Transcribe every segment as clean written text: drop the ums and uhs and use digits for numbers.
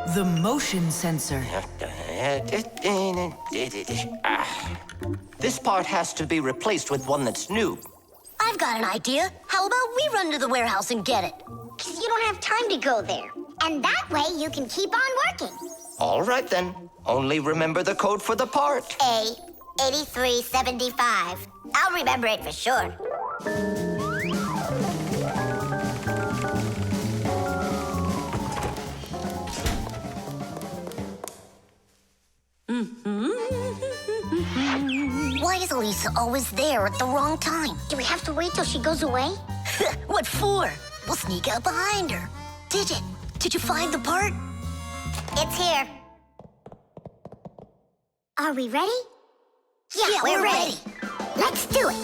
The motion sensor. This part has to be replaced with one that's new. I've got an idea. How about we run to the warehouse and get it? Because you don't have time to go there. And that way you can keep on working. All right, then. Only remember the code for the part. A8375. I'll remember it for sure. Why is Elisa always there at the wrong time? Do we have to wait till she goes away? What for? We'll sneak out behind her. Did you find the part? It's here. Are we ready? Yeah, we're ready. Let's do it.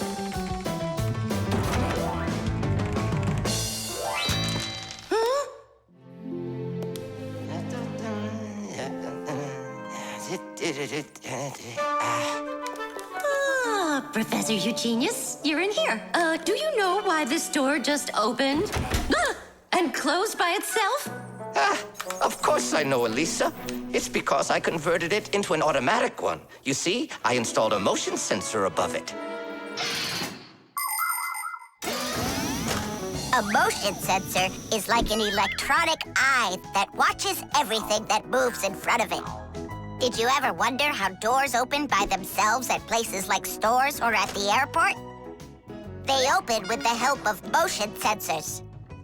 Professor Eugenius, you're in here. Do you know why this door just opened? And closed by itself? Of course I know, Elisa. It's because I converted it into an automatic one. You see, I installed a motion sensor above it. A motion sensor is like an electronic eye that watches everything that moves in front of it. Did you ever wonder how doors open by themselves at places like stores or at the airport? They open with the help of motion sensors.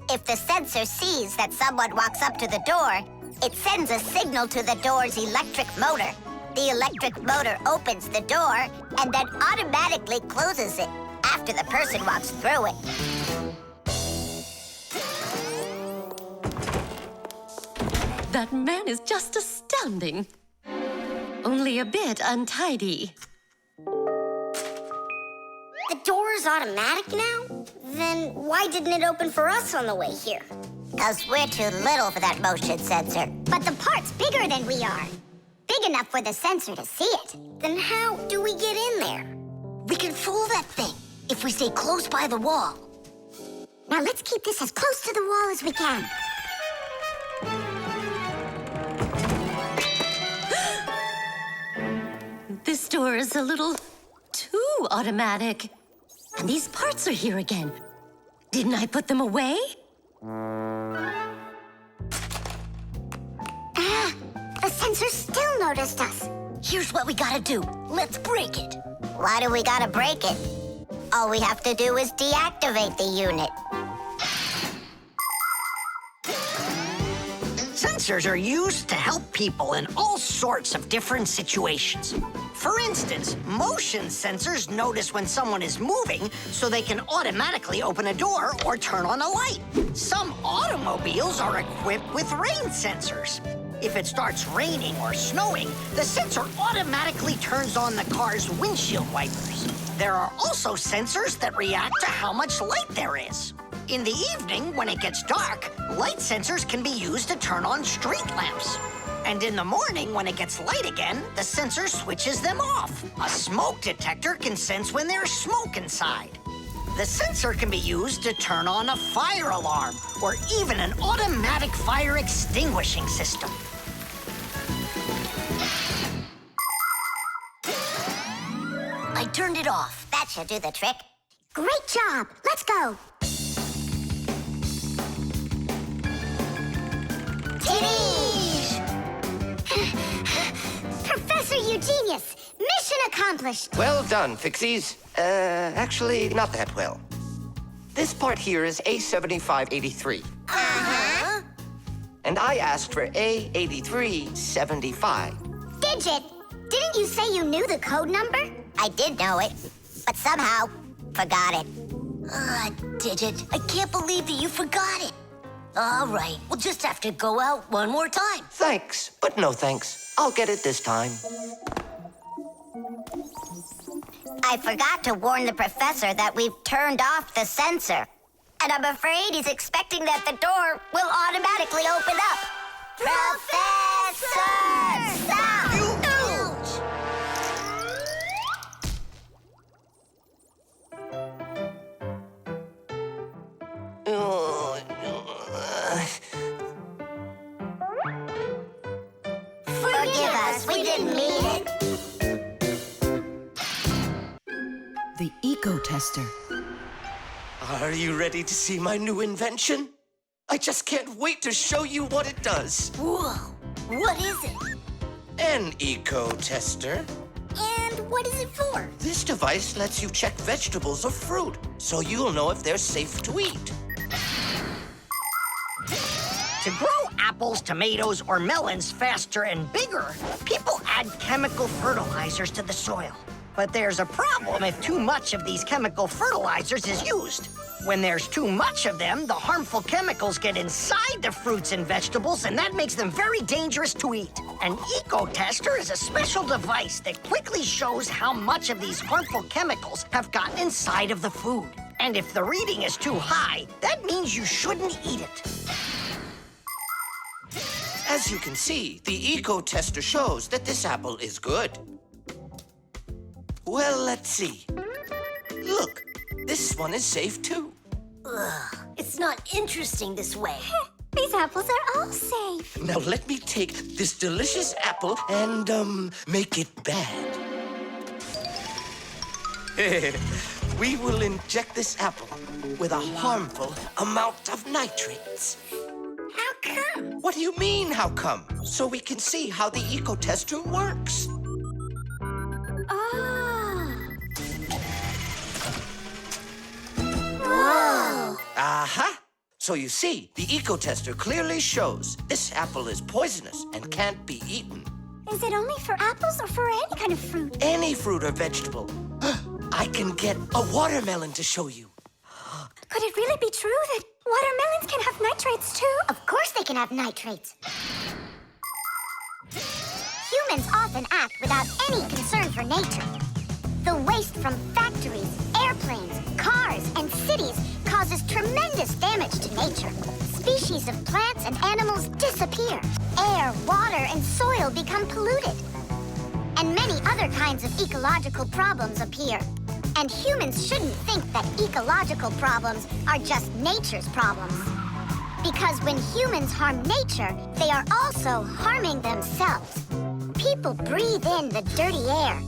If the sensor sees that someone walks up to the door, it sends a signal to the door's electric motor. The electric motor opens the door and then automatically closes it after the person walks through it. That man is just astounding. Only a bit untidy. The door is automatic now? Then why didn't it open for us on the way here? Because we're too little for that motion sensor. But the part's bigger than we are. Big enough for the sensor to see it. Then how do we get in there? We can fool that thing if we stay close by the wall. Now let's keep this as close to the wall as we can. This door is a little too automatic. And these parts are here again. Didn't I put them away? The sensor still noticed us. Here's what we gotta do. Let's break it. Why do we gotta break it? All we have to do is deactivate the unit. Sensors are used to help people in all sorts of different situations. For instance, motion sensors notice when someone is moving so they can automatically open a door or turn on a light. Some automobiles are equipped with rain sensors. If it starts raining or snowing, the sensor automatically turns on the car's windshield wipers. There are also sensors that react to how much light there is. In the evening, when it gets dark, light sensors can be used to turn on street lamps. And in the morning, when it gets light again, the sensor switches them off. A smoke detector can sense when there's smoke inside. The sensor can be used to turn on a fire alarm or even an automatic fire extinguishing system. I turned it off. That should do the trick. Great job. Let's go. Professor Eugenius, mission accomplished. Well done, Fixies. Actually, not that well. This part here is A7583. Uh-huh. And I asked for A8375. Digit, didn't you say you knew the code number? I did know it, but somehow forgot it. Digit, I can't believe that you forgot it. All right, we'll just have to go out one more time. Thanks, but no thanks. I'll get it this time. I forgot to warn the professor that we've turned off the sensor. And I'm afraid he's expecting that the door will automatically open up. Professor! Stop! Forgive us, we didn't mean it. The Ecotester. Are you ready to see my new invention? I just can't wait to show you what it does. Whoa, what is it? An Ecotester. And what is it for? This device lets you check vegetables or fruit, so you'll know if they're safe to eat. To grow apples, tomatoes, or melons faster and bigger, people add chemical fertilizers to the soil. But there's a problem if too much of these chemical fertilizers is used. When there's too much of them, the harmful chemicals get inside the fruits and vegetables, and that makes them very dangerous to eat. An Ecotester is a special device that quickly shows how much of these harmful chemicals have gotten inside of the food. And if the reading is too high, that means you shouldn't eat it. As you can see, the Ecotester shows that this apple is good. Well, let's see. Look, this one is safe too. Ugh, it's not interesting this way. These apples are all safe. Now let me take this delicious apple and, make it bad. We will inject this apple with a harmful amount of nitrates. How come? What do you mean, how come? So we can see how the Ecotester works. Whoa! Aha! So you see, the Ecotester clearly shows this apple is poisonous and can't be eaten. Is it only for apples or for any kind of fruit? Any fruit or vegetable. I can get a watermelon to show you. Could it really be true that watermelons can have nitrates too? Of course they can have nitrates. Humans often act without any concern for nature. The waste from factories, airplanes, cars, and cities causes tremendous damage to nature. Species of plants and animals disappear. Air, water, and soil become polluted. And many other kinds of ecological problems appear. And humans shouldn't think that ecological problems are just nature's problems. Because when humans harm nature, they are also harming themselves. People breathe in the dirty air,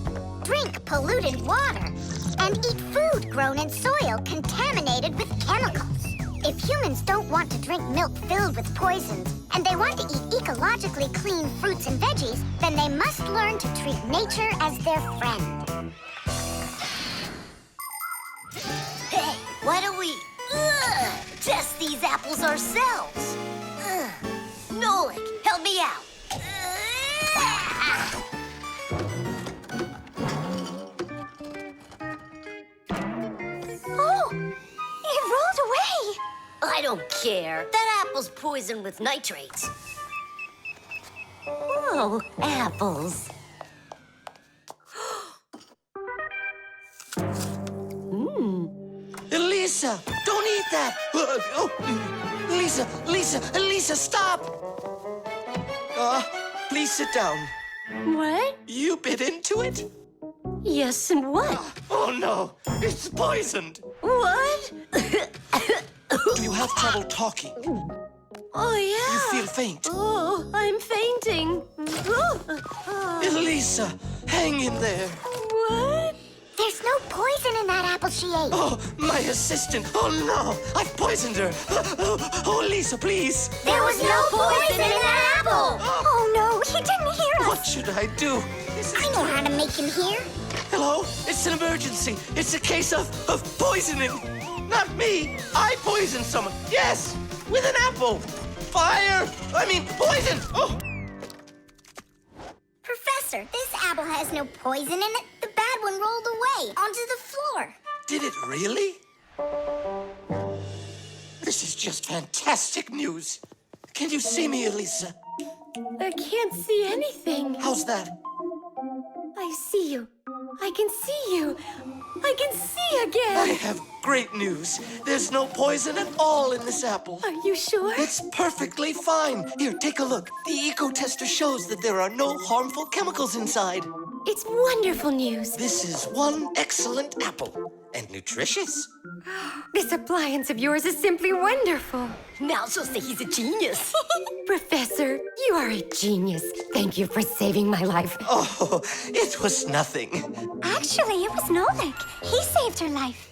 drink polluted water, and eat food grown in soil contaminated with chemicals. If humans don't want to drink milk filled with poisons, and they want to eat ecologically clean fruits and veggies, then they must learn to treat nature as their friend. Hey, why don't we test these apples ourselves? Nolik, help me out. Oh, it rolled away. I don't care. That apple's poisoned with nitrates. Oh, apples. Elisa, don't eat that! Elisa, stop! Please sit down. What? You bit into it? Yes, and what? Oh no, it's poisoned. What? Do you have trouble talking? Oh, yeah. You feel faint? Oh, I'm fainting. Elisa, hang in there. What? There's no poison in that apple she ate. Oh, my assistant. Oh no, I've poisoned her. Oh, Elisa, please. There was no poison in that apple. Oh no, he didn't hear us. What should I do? I know how to make him hear. Hello? It's an emergency. It's a case of poisoning. Not me. I poisoned someone. Yes, with an apple. Fire. Poison. Oh. Professor, this apple has no poison in it. The bad one rolled away onto the floor. Did it really? This is just fantastic news. Can you see me, Elisa? I can't see anything. How's that? I see you. I can see you. I can see I again. have great news. There's no poison at all in this apple. Are you sure? It's perfectly fine. Here, take a look. The Ecotester shows that there are no harmful chemicals inside. It's wonderful news. This is one excellent apple. and nutritious. This appliance of yours is simply wonderful. Now she'll say he's a genius. Professor, you are a genius. Thank you for saving my life. Oh, it was nothing. Actually, it was Nolik. He saved her life.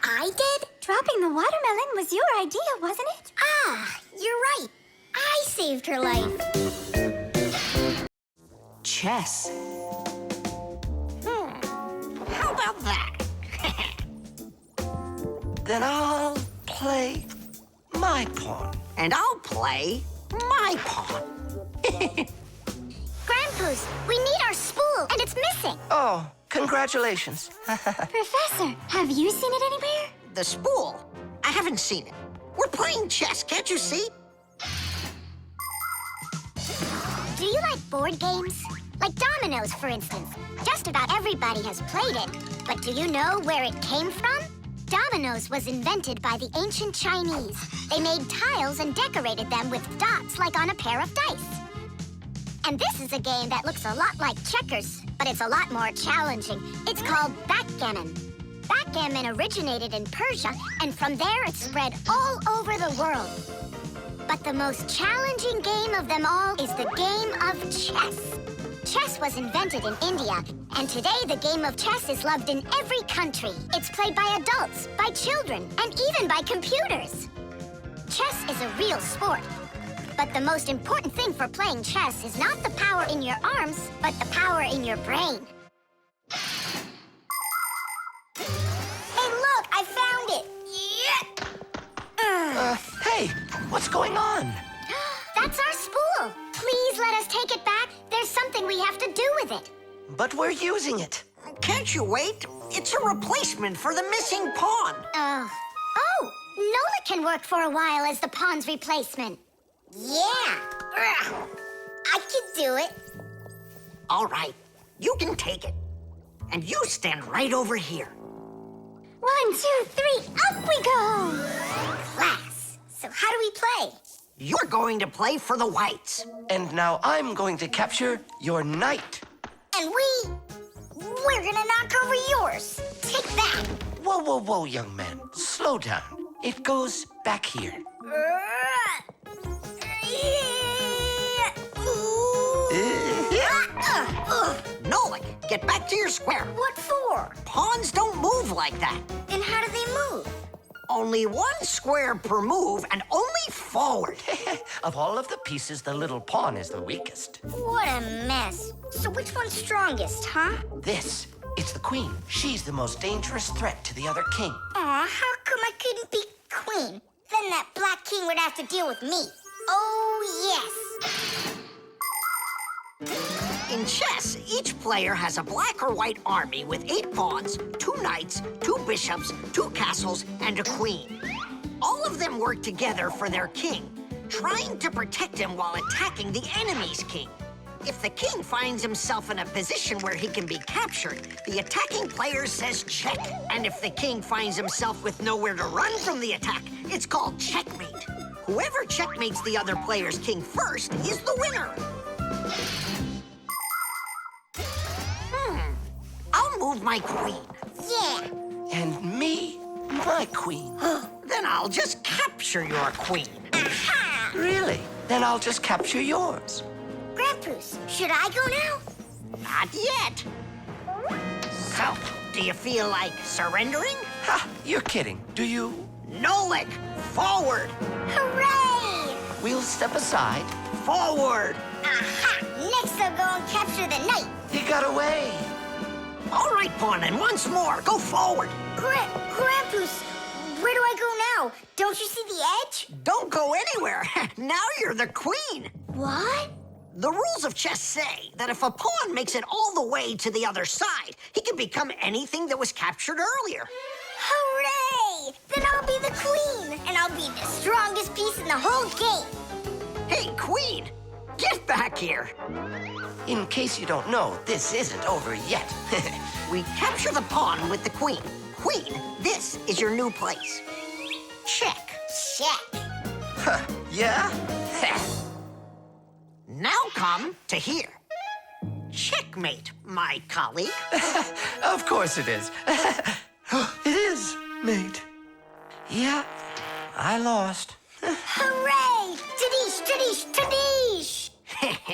I did? Dropping the watermelon was your idea, wasn't it? Ah, you're right. I saved her life. Chess. How about that? Then I'll play my pawn. And I'll play my pawn. Grandpa's, we need our spool, and it's missing. Oh, congratulations. Professor, have you seen it anywhere? The spool? I haven't seen it. We're playing chess, can't you see? Do you like board games? Like dominoes, for instance. Just about everybody has played it. But do you know where it came from? Dominoes was invented by the ancient Chinese. They made tiles and decorated them with dots like on a pair of dice. And this is a game that looks a lot like checkers, but it's a lot more challenging. It's called backgammon. Backgammon originated in Persia, and from there it spread all over the world. But the most challenging game of them all is the game of chess. Chess was invented in India, and today the game of chess is loved in every country. It's played by adults, by children, and even by computers. Chess is a real sport. But the most important thing for playing chess is not the power in your arms, but the power in your brain. Hey, look, I found it! Yeah! Hey, what's going on? That's our spool. Please let us take it back. There's something we have to do with it. But we're using it. Can't you wait? It's a replacement for the missing pawn. Oh, Nola can work for a while as the pawn's replacement. Yeah, I can do it. All right, you can take it. And you stand right over here. 1, 2, 3, up we go! Class. So how do we play? You're going to play for the whites. And now I'm going to capture your knight. And we're gonna knock over yours. Take that. Whoa, whoa, whoa, young man. Slow down. It goes back here. Nolik, get back to your square. What for? Pawns don't move like that. And how do they move? Only one square per move and only forward. Of all of the pieces, the little pawn is the weakest. What a mess. So which one's strongest, huh? This, it's the queen. She's the most dangerous threat to the other king. Aw, how come I couldn't be queen? Then that black king would have to deal with me. Oh, yes. In chess, each player has a black or white army with 8 pawns, 2 knights, 2 bishops, 2 castles, and a queen. All of them work together for their king, trying to protect him while attacking the enemy's king. If the king finds himself in a position where he can be captured, the attacking player says check. And if the king finds himself with nowhere to run from the attack, it's called checkmate. Whoever checkmates the other player's king first is the winner. I'll move my queen. Yeah. And me, my queen. Then I'll just capture your queen. Really? Then I'll just capture yours. Grandpa's, should I go now? Not yet. So, do you feel like surrendering? Ha! You're kidding. Do you? Nolik, forward, Hooray! We'll step aside. forward. Aha! Next I'll go and capture the knight. He got away. All right, pawn, and once more, go forward. Grandpa's, where do I go now? Don't you see the edge? Don't go anywhere. Now you're the queen. What? The rules of chess say that if a pawn makes it all the way to the other side, he can become anything that was captured earlier. Hooray! Then I'll be the queen, and I'll be the strongest piece in the whole game. Hey, queen, get back here. In case you don't know, this isn't over yet. We capture the pawn with the queen. Queen, this is your new place. Check. Check. Yeah? Now come to here. Checkmate, my colleague. Of course it is. It is, mate. Yeah, I lost. Hooray! Tadish, tadish, tadish!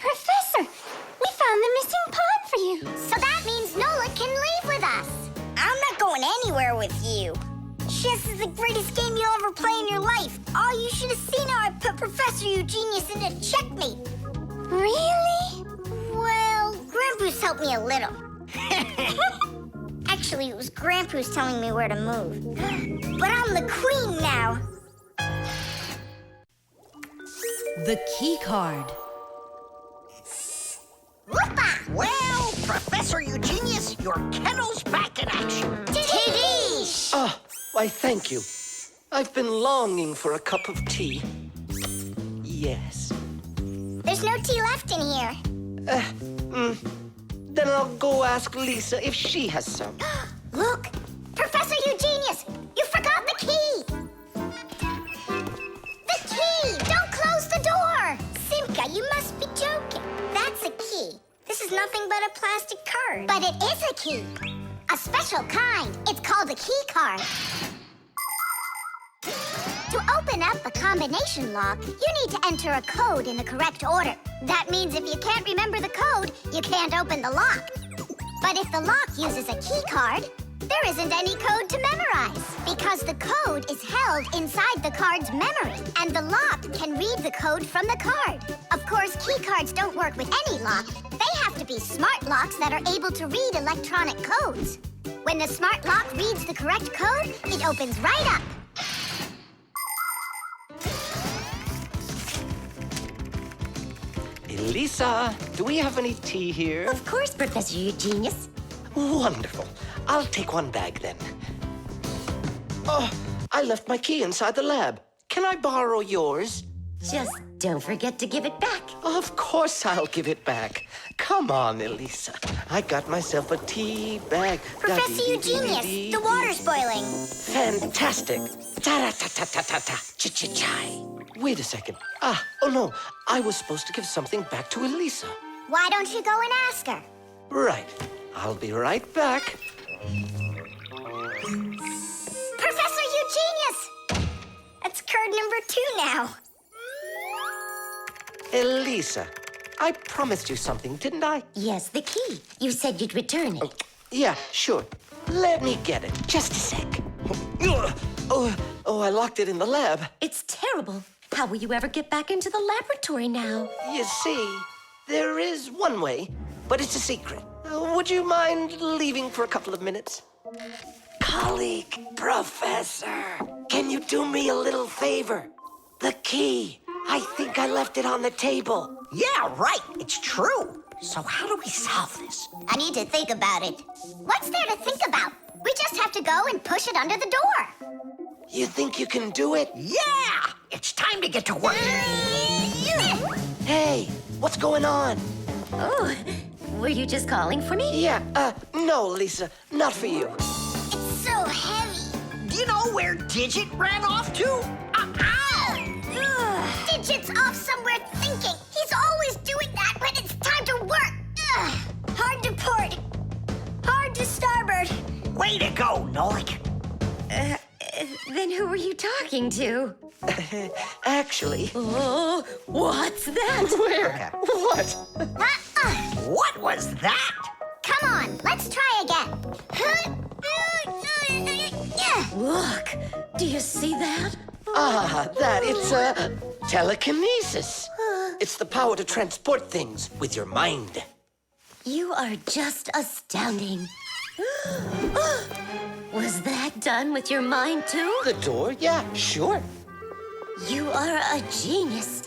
Professor, we found the missing pawn for you. So that means Nolik can leave with us. I'm not going anywhere with you. Chess is the greatest game you'll ever play in your life. Oh, you should have seen how I put Professor Eugenius into checkmate. Really? Well, Grandpa's helped me a little. Actually, it was Grandpa's telling me where to move. But I'm the queen now. The Keycard. Whoopa! Well, Professor Eugenius, your kennel's back in action. Tadish! Ah, why, thank you. I've been longing for a cup of tea. Yes. There's no tea left in here. Then I'll go ask Lisa if she has some. Look! Professor Eugenius! You forgot the key! The key! Don't close the door! Simka, you must be joking. That's a key. This is nothing but a plastic card. But it is a key. A special kind. It's called a Keycard. To open up a combination lock, you need to enter a code in the correct order. That means if you can't remember the code, you can't open the lock. But if the lock uses a key card, there isn't any code to memorize because the code is held inside the card's memory, and the lock can read the code from the card. Of course, key cards don't work with any lock. They have to be smart locks that are able to read electronic codes. When the smart lock reads the correct code, it opens right up. Elisa, do we have any tea here? Of course, Professor Eugenius. Wonderful. I'll take one bag then. Oh, I left my key inside the lab. Can I borrow yours? Just don't forget to give it back. Of course I'll give it back. Come on, Elisa. I got myself a tea bag. Professor Eugenius, the water's boiling. Fantastic. Ta-ra-ta-ta-ta-ta-ta. Ch-ch-chai. Wait a second. Oh no. I was supposed to give something back to Elisa. Why don't you go and ask her? Right. I'll be right back. Professor Eugenius! That's card number 2 now. Elisa, I promised you something, didn't I? Yes, the key. You said you'd return it. Yeah, sure. Let me get it. Just a sec. Oh, I locked it in the lab. It's terrible. How will you ever get back into the laboratory now? You see, there is one way, but it's a secret. Would you mind leaving for a couple of minutes? Colleague, Professor, can you do me a little favor? The key. I think I left it on the table. Yeah, right. It's true. So how do we solve this? I need to think about it. What's there to think about? We just have to go and push it under the door. You think you can do it? Yeah! It's time to get to work. Hey, what's going on? Oh, were you just calling for me? Yeah, no, Lisa, not for you. It's so heavy. Do you know where Digit ran off to? Ow! Digit's off somewhere thinking. He's always doing that when it's time to work. Hard to port. Hard to starboard. Way to go, Nolik. Then who were you talking to? Actually, Oh, what's that? where? What? What was that? Come on, let's try again. Look, do you see that? It's telekinesis. It's the power to transport things with your mind. You are just astounding. Was that done with your mind, too? The door? Yeah, sure. You are a genius.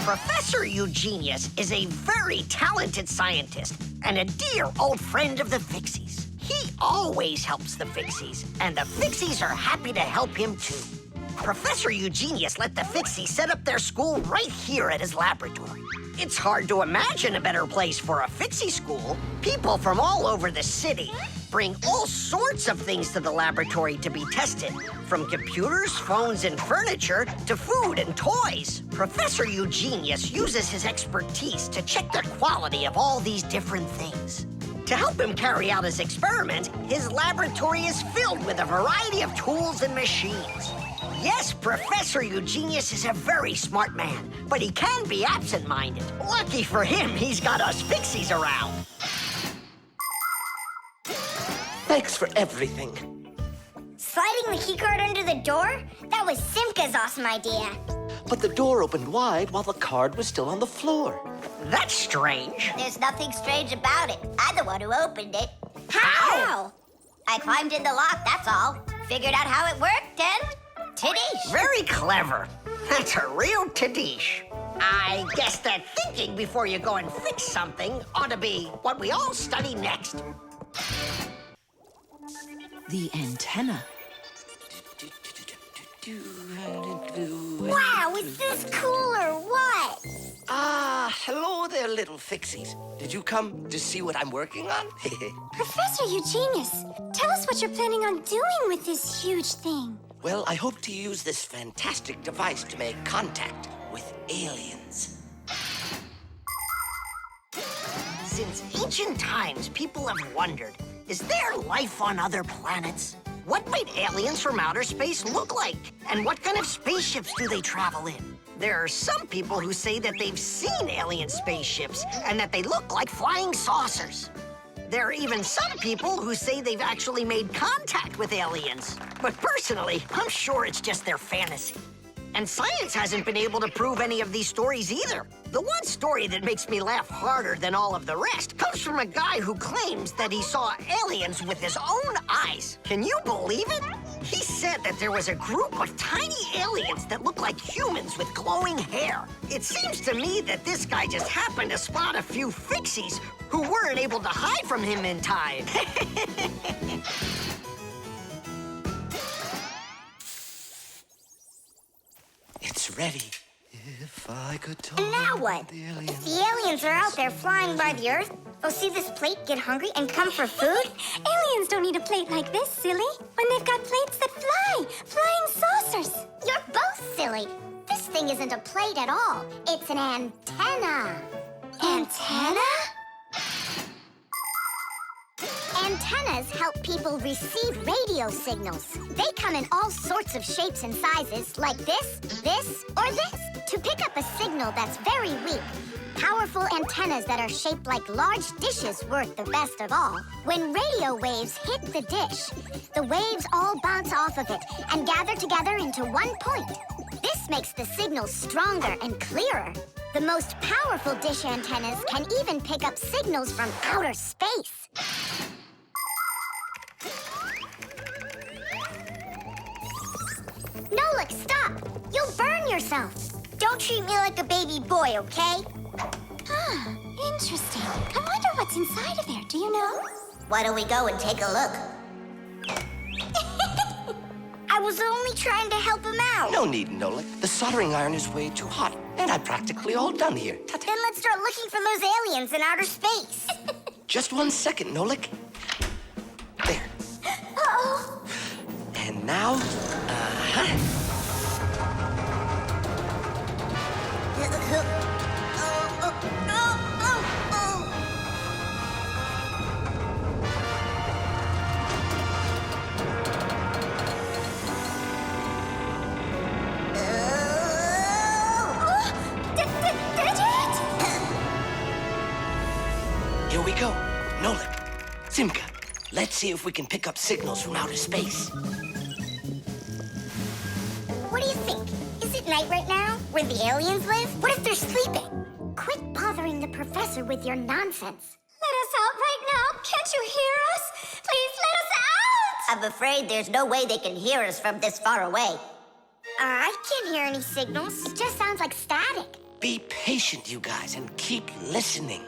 Professor Eugenius is a very talented scientist and a dear old friend of the Fixies. He always helps the Fixies, and the Fixies are happy to help him too. Professor Eugenius let the Fixies set up their school right here at his laboratory. It's hard to imagine a better place for a Fixie school. People from all over the city bring all sorts of things to the laboratory to be tested, from computers, phones, and furniture to food and toys. Professor Eugenius uses his expertise to check the quality of all these different things. To help him carry out his experiment, his laboratory is filled with a variety of tools and machines. Yes, Professor Eugenius is a very smart man, but he can be absent-minded. Lucky for him, he's got us Fixies around. Thanks for everything. Sliding the keycard under the door? That was Simka's awesome idea. But the door opened wide while the card was still on the floor. That's strange. There's nothing strange about it. I'm the one who opened it. How? I climbed in the lock, that's all. Figured out how it worked, and titties. Very clever. That's a real tadish. I guess that thinking before you go and fix something ought to be what we all study next. The antenna. Wow, is this cool or what? Ah, hello there, little Fixies. Did you come to see what I'm working on? Professor Eugenius, tell us what you're planning on doing with this huge thing. Well, I hope to use this fantastic device to make contact with aliens. Since ancient times, people have wondered, is there life on other planets? What might aliens from outer space look like? And what kind of spaceships do they travel in? There are some people who say that they've seen alien spaceships and that they look like flying saucers. There are even some people who say they've actually made contact with aliens. But personally, I'm sure it's just their fantasy. And science hasn't been able to prove any of these stories either. The one story that makes me laugh harder than all of the rest comes from a guy who claims that he saw aliens with his own eyes. Can you believe it? He said that there was a group of tiny aliens that looked like humans with glowing hair. It seems to me that this guy just happened to spot a few Fixies who weren't able to hide from him in time. It's ready. If I could talk And now what? to the If aliens. the aliens are out there flying by the Earth, they'll see this plate, get hungry, and come for food? Aliens don't need a plate like this, silly. When they've got plates that fly, flying saucers. You're both silly. This thing isn't a plate at all. It's an antenna. Antenna? Antennas help people receive radio signals. They come in all sorts of shapes and sizes, like this, or this, to pick up a signal that's very weak. Powerful antennas that are shaped like large dishes work the best of all. When radio waves hit the dish, the waves all bounce off of it and gather together into one point. This makes the signal stronger and clearer. The most powerful dish antennas can even pick up signals from outer space. Nolik, stop! You'll burn yourself. Don't treat me like a baby boy, okay? Ah, interesting. I wonder what's inside of there. Do you know? Why don't we go and take a look? I was only trying to help him out. No need, Nolik. The soldering iron is way too hot, and I'm practically all done here. Ta-ta. Then let's start looking for those aliens in outer space. Just 1 second, Nolik. There. Uh-oh. And now, here we go. Nolik, Simka, let's see if we can pick up signals from outer space. What do you think? Is it night right now, where the aliens live? What if they're sleeping? Quit bothering the professor with your nonsense. Let us out right now. Can't you hear us? Please let us out! I'm afraid there's no way they can hear us from this far away. I can't hear any signals. It just sounds like static. Be patient, you guys, and keep listening.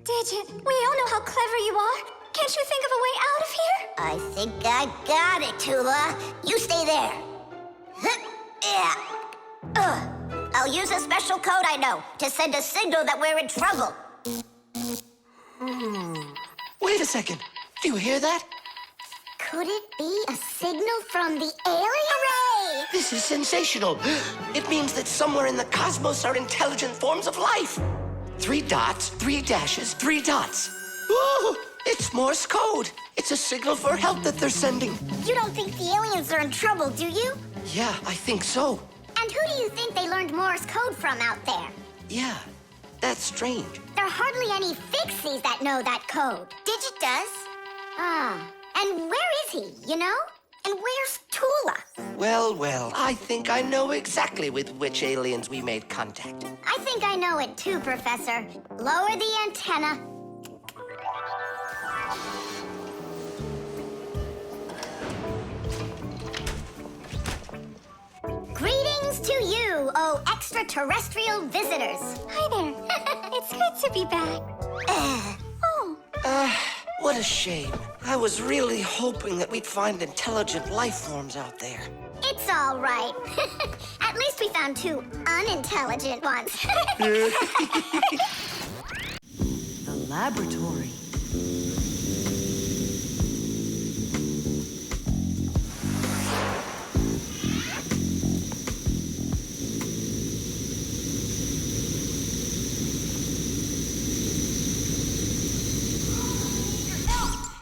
Digit, we all know how clever you are. Can't you think of a way out of here? I think I got it, Tula. You stay there. Yeah. I'll use a special code I know to send a signal that we're in trouble. Wait a second. Do you hear that? Could it be a signal from the aliens? Hooray! This is sensational. It means that somewhere in the cosmos are intelligent forms of life. 3 dots, 3 dashes, 3 dots. Ooh, It's Morse code. It's a signal for help that they're sending. You don't think the aliens are in trouble, do you? Yeah, I think so. And who do you think they learned Morse code from out there? Yeah, that's strange. There are hardly any Fixies that know that code. Digit does. Ah, and where is he, you know? And where's Tula? Well, I think I know exactly with which aliens we made contact. I think I know it too, Professor. Lower the antenna. Greetings to you, oh extraterrestrial visitors. Hi there. It's good to be back. Oh, What a shame. I was really hoping that we'd find intelligent life forms out there. It's all right. At least we found two unintelligent ones. The laboratory.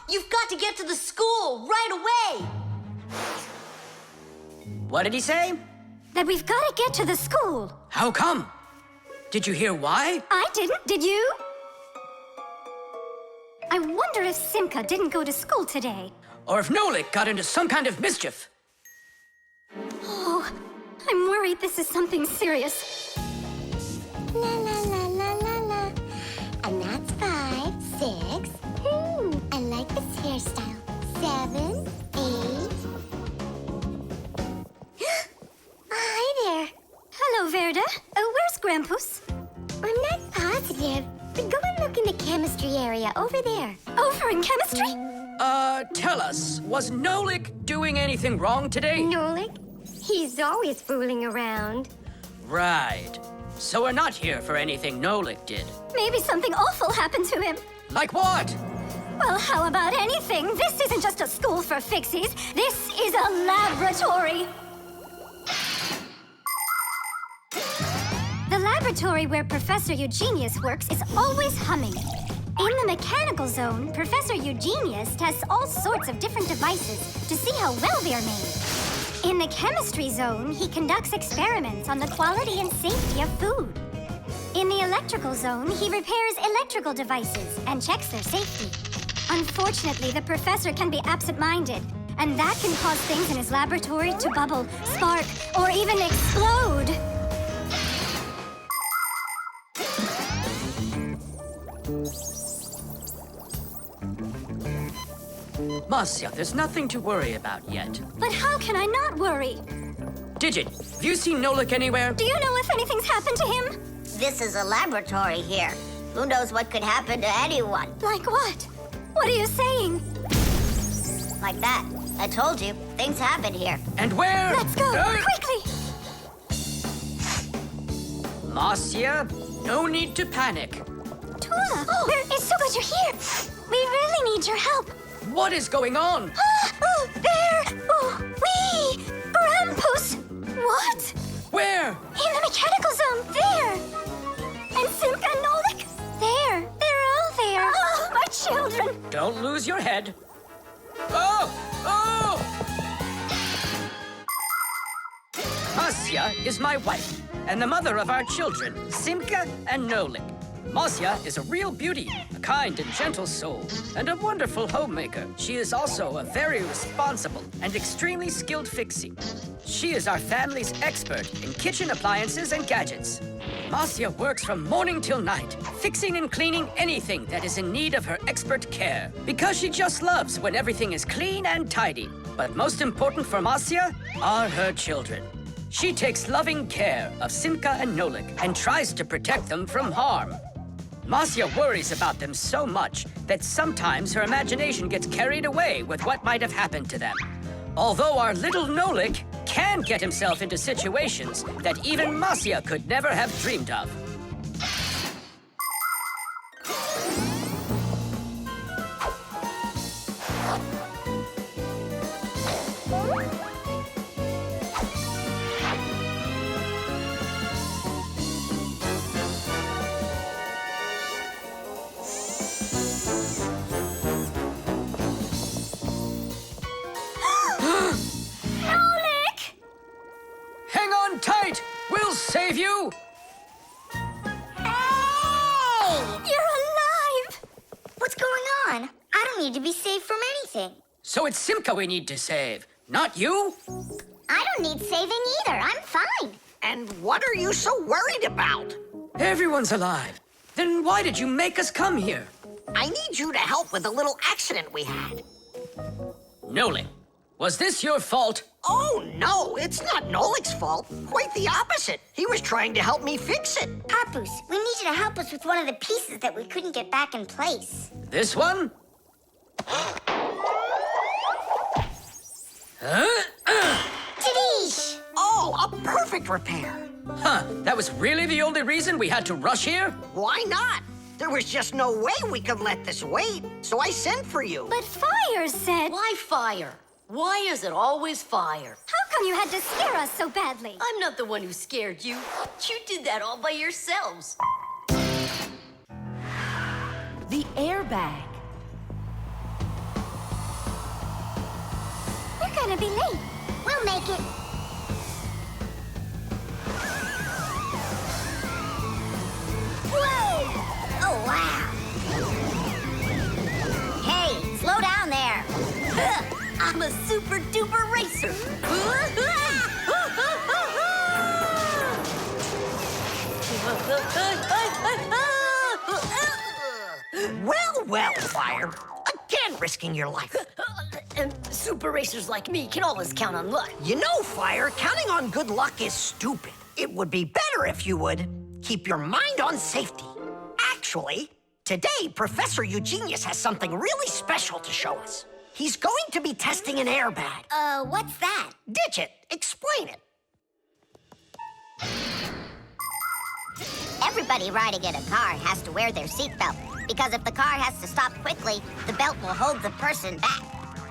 You've got to get to the school right away! What did he say? that we've got to get to the school. How come? Did you hear why? I didn't, did you? I wonder if Simka didn't go to school today. Or if Nolik got into some kind of mischief? Oh, I'm worried this is something serious. La la la la la la. And that's 5, 6. I like this hairstyle. 7, 8. Hi there. Hello, Verda. Where's Grampus? I'm not positive, but go and look in the chemistry area over there. Over in chemistry? Tell us, was Nolik doing anything wrong today? Nolik? He's always fooling around. Right. So we're not here for anything Nolik did. Maybe something awful happened to him. Like what? Well, how about anything? This isn't just a school for Fixies. This is a laboratory. The laboratory where Professor Eugenius works is always humming. In the mechanical zone, Professor Eugenius tests all sorts of different devices to see how well they're made. In the chemistry zone, he conducts experiments on the quality and safety of food. In the electrical zone, he repairs electrical devices and checks their safety. Unfortunately, the professor can be absent-minded, and that can cause things in his laboratory to bubble, spark, or even explode. Marcia, there's nothing to worry about yet. But how can I not worry? Digit, have you seen Nolik anywhere? Do you know if anything's happened to him? This is a laboratory here. Who knows what could happen to anyone? Like what? What are you saying? Like that. I told you, things happen here. And where? Let's go, quickly! Marcia, no need to panic. Tula, where is so good you're here? We really need your help. What is going on? Oh, there! Oh, we! Grampus! What? Where? In the mechanical zone, there! And Simka and Nolik? There! They're all there! Oh, my children! Don't lose your head. Oh! Oh! Marcia is my wife, and the mother of our children, Simka and Nolik. Marcia is a real beauty, a kind and gentle soul, and a wonderful homemaker. She is also a very responsible and extremely skilled Fixie. She is our family's expert in kitchen appliances and gadgets. Marcia works from morning till night, fixing and cleaning anything that is in need of her expert care, because she just loves when everything is clean and tidy. But most important for Marcia are her children. She takes loving care of Simka and Nolik and tries to protect them from harm. Marcia worries about them so much that sometimes her imagination gets carried away with what might have happened to them. Although our little Nolik can get himself into situations that even Marcia could never have dreamed of. to be safe from anything. So it's Simka we need to save, not you? I don't need saving either. I'm fine. And what are you so worried about? Everyone's alive. Then why did you make us come here? I need you to help with a little accident we had. Nolik, was this your fault? Oh, no, it's not Nolik's fault. Quite the opposite. He was trying to help me fix it. Papoose, we need you to help us with one of the pieces that we couldn't get back in place. This one? Tadeish! Oh, a perfect repair. Huh, that was really the only reason we had to rush here? Why not? There was just no way we could let this wait, so I sent for you. But Fire said... Why fire? Why is it always fire? How come you had to scare us so badly? I'm not the one who scared you. You did that all by yourselves. The airbag. We're gonna be late. We'll make it. Whoa! Oh, wow. Hey, slow down there. I'm a super duper racer. Well, Fire. Again, risking your life. And super racers like me can always count on luck. You know, Fire, counting on good luck is stupid. It would be better if you would keep your mind on safety. Actually, today, Professor Eugenius has something really special to show us. He's going to be testing an airbag. What's that? Ditch it. Explain it. Everybody riding in a car has to wear their seatbelt, because if the car has to stop quickly, the belt will hold the person back.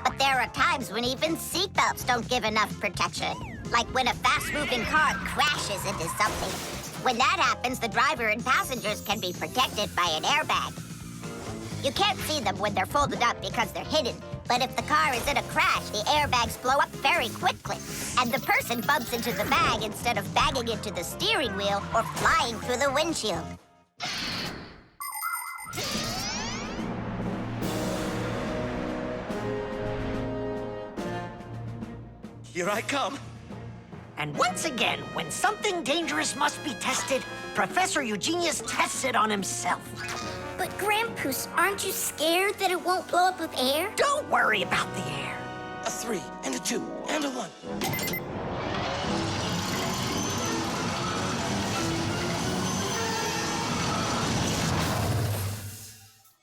But there are times when even seatbelts don't give enough protection, like when a fast-moving car crashes into something. When that happens, the driver and passengers can be protected by an airbag. You can't see them when they're folded up because they're hidden, but if the car is in a crash, the airbags blow up very quickly, and the person bumps into the bag instead of banging into the steering wheel or flying through the windshield. Here I come. And once again, when something dangerous must be tested, Professor Eugenius tests it on himself. But Grandpoos, aren't you scared that it won't blow up with air? Don't worry about the air. A 3 and a 2 and a 1.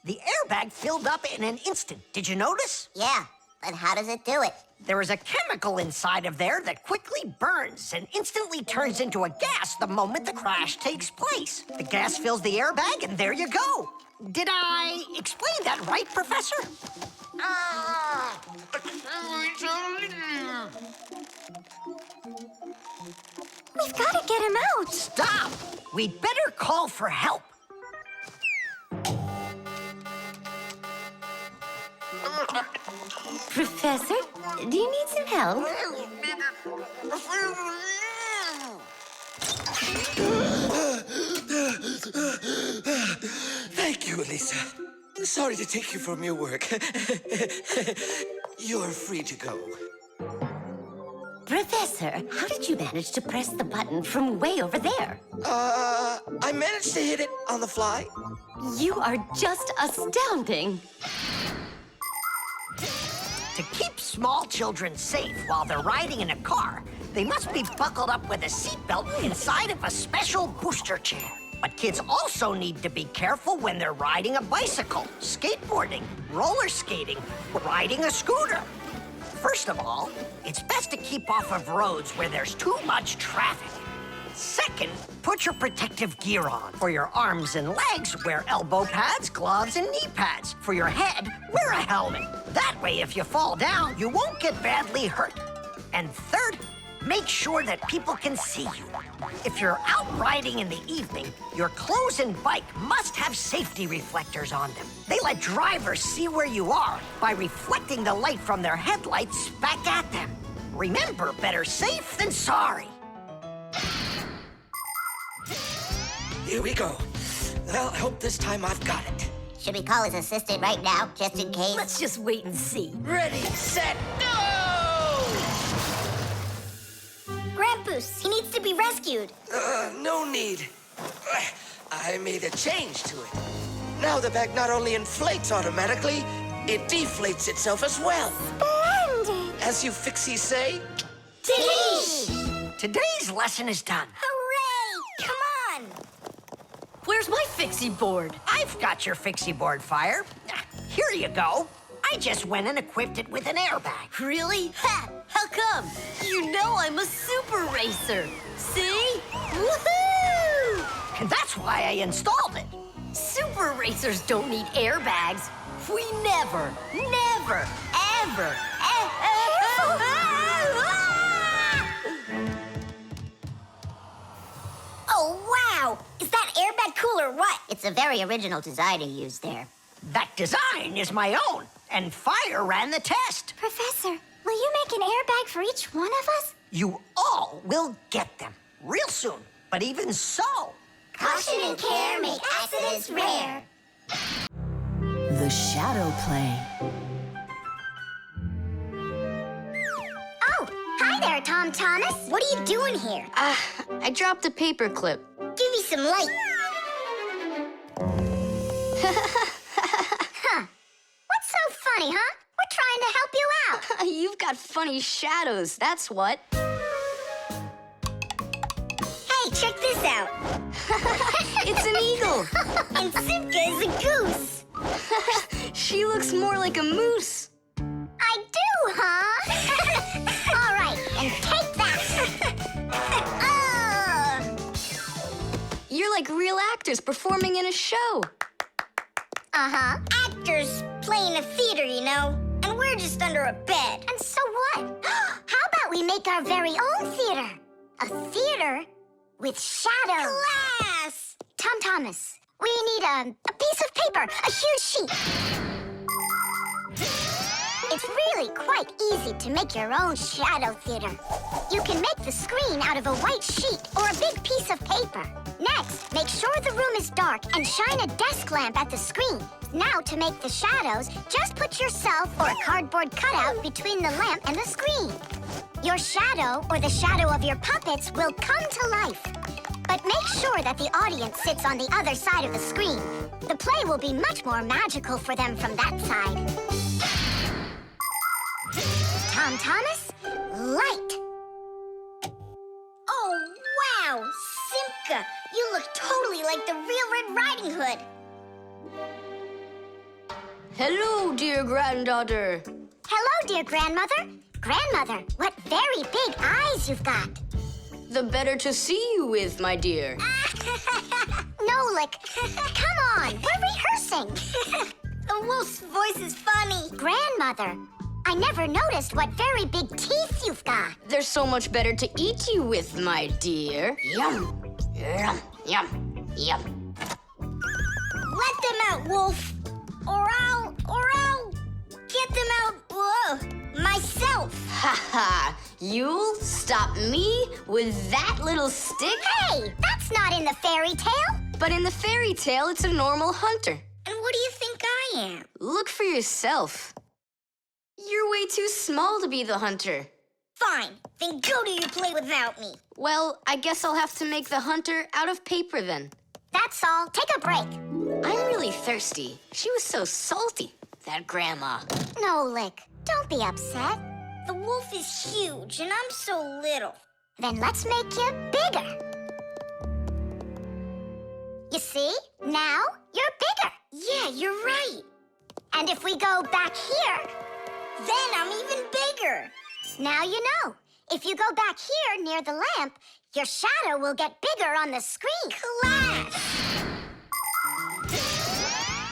The airbag filled up in an instant. Did you notice? Yeah, but how does it do it? There is a chemical inside of there that quickly burns and instantly turns into a gas the moment the crash takes place. The gas fills the airbag, and there you go. Did I explain that right, Professor? We've got to get him out. Stop! We'd better call for help. Professor, do you need some help? Thank you, Elisa. Sorry to take you from your work. You're free to go. Professor, how did you manage to press the button from way over there? I managed to hit it on the fly. You are just astounding. To keep small children safe while they're riding in a car, they must be buckled up with a seatbelt inside of a special booster chair. But kids also need to be careful when they're riding a bicycle, skateboarding, roller skating, or riding a scooter. First of all, it's best to keep off of roads where there's too much traffic. Second, put your protective gear on. For your arms and legs, wear elbow pads, gloves, and knee pads. For your head, wear a helmet. That way, if you fall down, you won't get badly hurt. And third, make sure that people can see you. If you're out riding in the evening, your clothes and bike must have safety reflectors on them. They let drivers see where you are by reflecting the light from their headlights back at them. Remember, better safe than sorry. Here we go. Well, I hope this time I've got it. Should we call his assistant right now, just in case? Let's just wait and see. Ready, set, go! Grampus, he needs to be rescued. No need. I made a change to it. Now the bag not only inflates automatically, it deflates itself as well. Splendid! As you Fixies say, Today's lesson is done. Hooray! Come on! Where's my Fixie board? I've got your Fixie board, Fire. Here you go. I just went and equipped it with an airbag. Really? Ha! How come? You know I'm a super racer. See? Woohoo! And that's why I installed it. Super racers don't need airbags. We never, ever. Oh, wow! Is that airbag cool or what? It's a very original design he used there. That design is my own, and Fire ran the test. Professor, will you make an airbag for each one of us? You all will get them real soon. But even so, Caution and care make accidents rare. The shadow play. Oh, hi there, Tom Thomas. What are you doing here? I dropped a paper clip. Give me some light. Huh. What's so funny, huh? We're trying to help you out. You've got funny shadows, that's what. Hey, check this out. It's an eagle. And Simka is a goose. She looks more like a moose. I do, huh? All right, and take that. You're like real actors performing in a show. Uh-huh. Actors playing a theater, you know? And we're just under a bed. And so what? How about we make our very own theater? A theater with shadows. Class! Tom Thomas, we need a piece of paper, a huge sheet. It's really quite easy to make your own shadow theater. You can make the screen out of a white sheet or a big piece of paper. Next, make sure the room is dark and shine a desk lamp at the screen. Now, to make the shadows, just put yourself or a cardboard cutout between the lamp and the screen. Your shadow or the shadow of your puppets will come to life. But make sure that the audience sits on the other side of the screen. The play will be much more magical for them from that side. Tom Thomas, light. Oh, wow! Simka, you look totally like the real Red Riding Hood. Hello, dear granddaughter. Hello, dear grandmother. Grandmother, what very big eyes you've got. The better to see you with, my dear. Nolik, come on, we're rehearsing. The wolf's voice is funny. Grandmother, I never noticed what very big teeth you've got. They're so much better to eat you with, my dear. yum, yum, yum, yum. Let them out, wolf. Or I'll get them out, myself. Ha ha! You'll stop me with that little stick? Hey, that's not in the fairy tale. But in the fairy tale, it's a normal hunter. And what do you think I am? Look for yourself. You're way too small to be the hunter. Fine, then go do your play without me. Well, I guess I'll have to make the hunter out of paper then. That's all. Take a break. I'm really thirsty. She was so salty, that grandma. Nolik, don't be upset. The wolf is huge, and I'm so little. Then let's make you bigger. You see? Now you're bigger. Yeah, you're right. And if we go back here, then I'm even bigger. Now you know. If you go back here near the lamp, your shadow will get bigger on the screen. Class!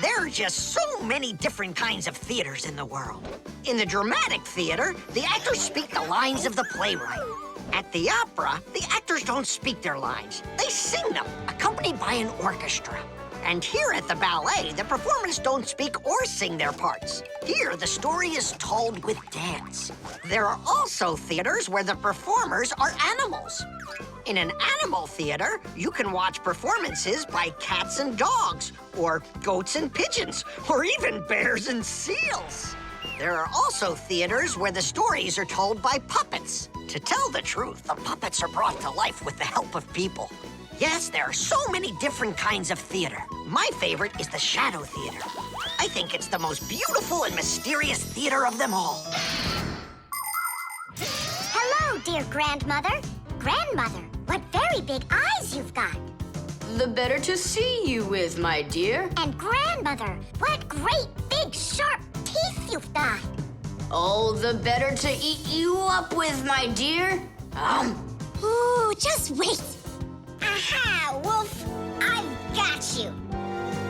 There are just so many different kinds of theaters in the world. In the dramatic theater, the actors speak the lines of the playwright. At the opera, the actors don't speak their lines. They sing them, accompanied by an orchestra. And here at the ballet, the performers don't speak or sing their parts. Here, the story is told with dance. There are also theaters where the performers are animals. In an animal theater, you can watch performances by cats and dogs, or goats and pigeons, or even bears and seals. There are also theaters where the stories are told by puppets. To tell the truth, the puppets are brought to life with the help of people. Yes, there are so many different kinds of theater. My favorite is the Shadow Theater. I think it's the most beautiful and mysterious theater of them all. Hello, dear grandmother. Grandmother, what very big eyes you've got. The better to see you with, my dear. And grandmother, what great big sharp teeth you've got. Oh, the better to eat you up with, my dear. Ooh, just wait. Aha, Wolf, I've got you.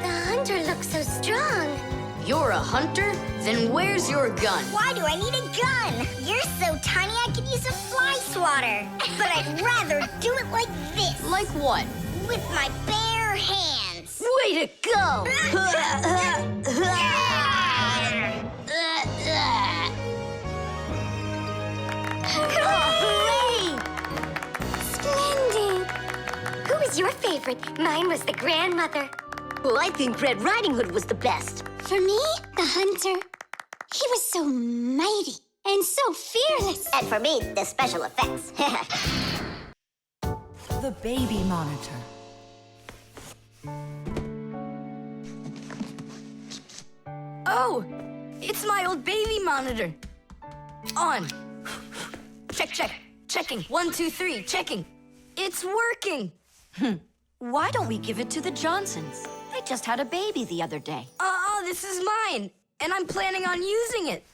The hunter looks so strong. You're a hunter? Then where's your gun? Why do I need a gun? You're so tiny I could use a fly swatter. But I'd rather do it like this. Like what? With my bare hands. Way to go! Hooray! Splendid. Who was your favorite? Mine was the grandmother. Well, I think Red Riding Hood was the best. For me, the hunter. He was so mighty and so fearless. And for me, the special effects. The baby monitor. Oh, it's my old baby monitor. On. Check, check. Checking. 1, 2, 3. Checking. It's working. Why don't we give it to the Johnsons? They just had a baby the other day. This is mine. And I'm planning on using it.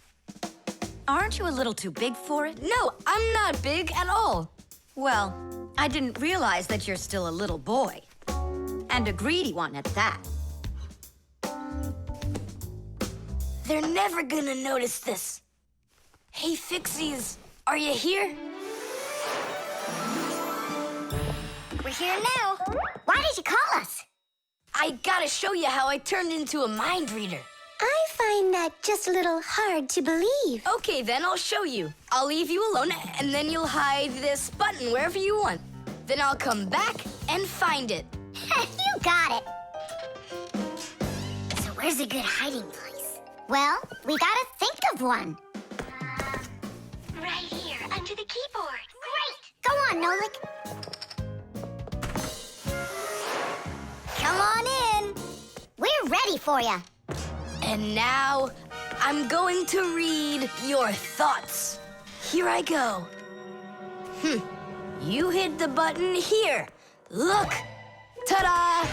Aren't you a little too big for it? No, I'm not big at all. Well, I didn't realize that you're still a little boy. And a greedy one at that. They're never gonna notice this. Hey, Fixies, are you here? We're here now. Why did you call us? I gotta show you how I turned into a mind reader. I find that just a little hard to believe. Okay, then I'll show you. I'll leave you alone, and then you'll hide this button wherever you want. Then I'll come back and find it. You got it. So where's a good hiding place? Well, we gotta think of one. Right here, under the keyboard. Great! Go on, Nolik. Come on in. We're ready for you. And now, I'm going to read your thoughts. Here I go. You hid the button here. Look! Ta-da!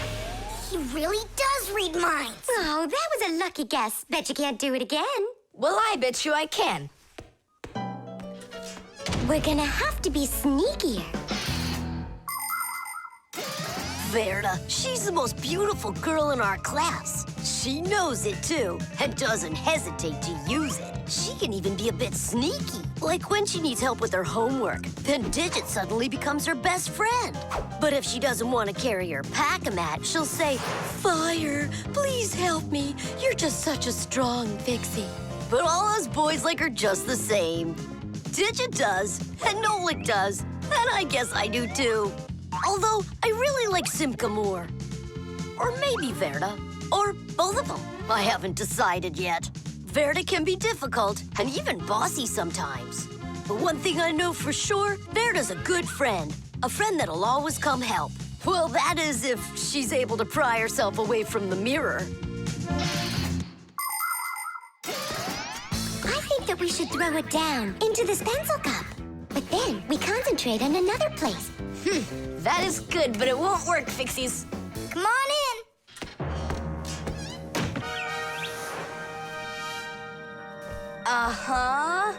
He really does read minds. Oh, that was a lucky guess. Bet you can't do it again. Well, I bet you I can. We're gonna have to be sneakier. Verda, she's the most beautiful girl in our class. She knows it, too, and doesn't hesitate to use it. She can even be a bit sneaky, like when she needs help with her homework. Then Digit suddenly becomes her best friend. But if she doesn't want to carry her pack-a-mat, she'll say, "Fire, please help me. You're just such a strong Fixie." But all us boys like her just the same. Digit does, and Nolik does, and I guess I do, too. Although, I really like Simka more. Or maybe Verda. Or both of them. I haven't decided yet. Verda can be difficult and even bossy sometimes. But one thing I know for sure, Verda's a good friend. A friend that'll always come help. Well, that is if she's able to pry herself away from the mirror. I think that we should throw it down into this pencil cup. But then we concentrate on another place. That is good, but it won't work, Fixies. Come on in. Uh-huh.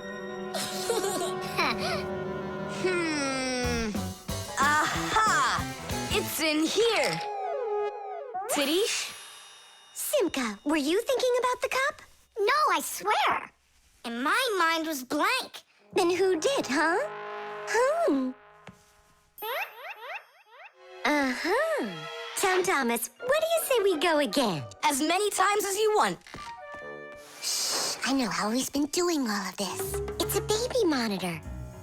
Aha! It's in here. Tidish? Simka, were you thinking about the cup? No, I swear. And my mind was blank. Then who did, huh? Uh-huh. Tom Thomas, what do you say we go again? As many times as you want. I know how he's been doing all of this. It's a baby monitor.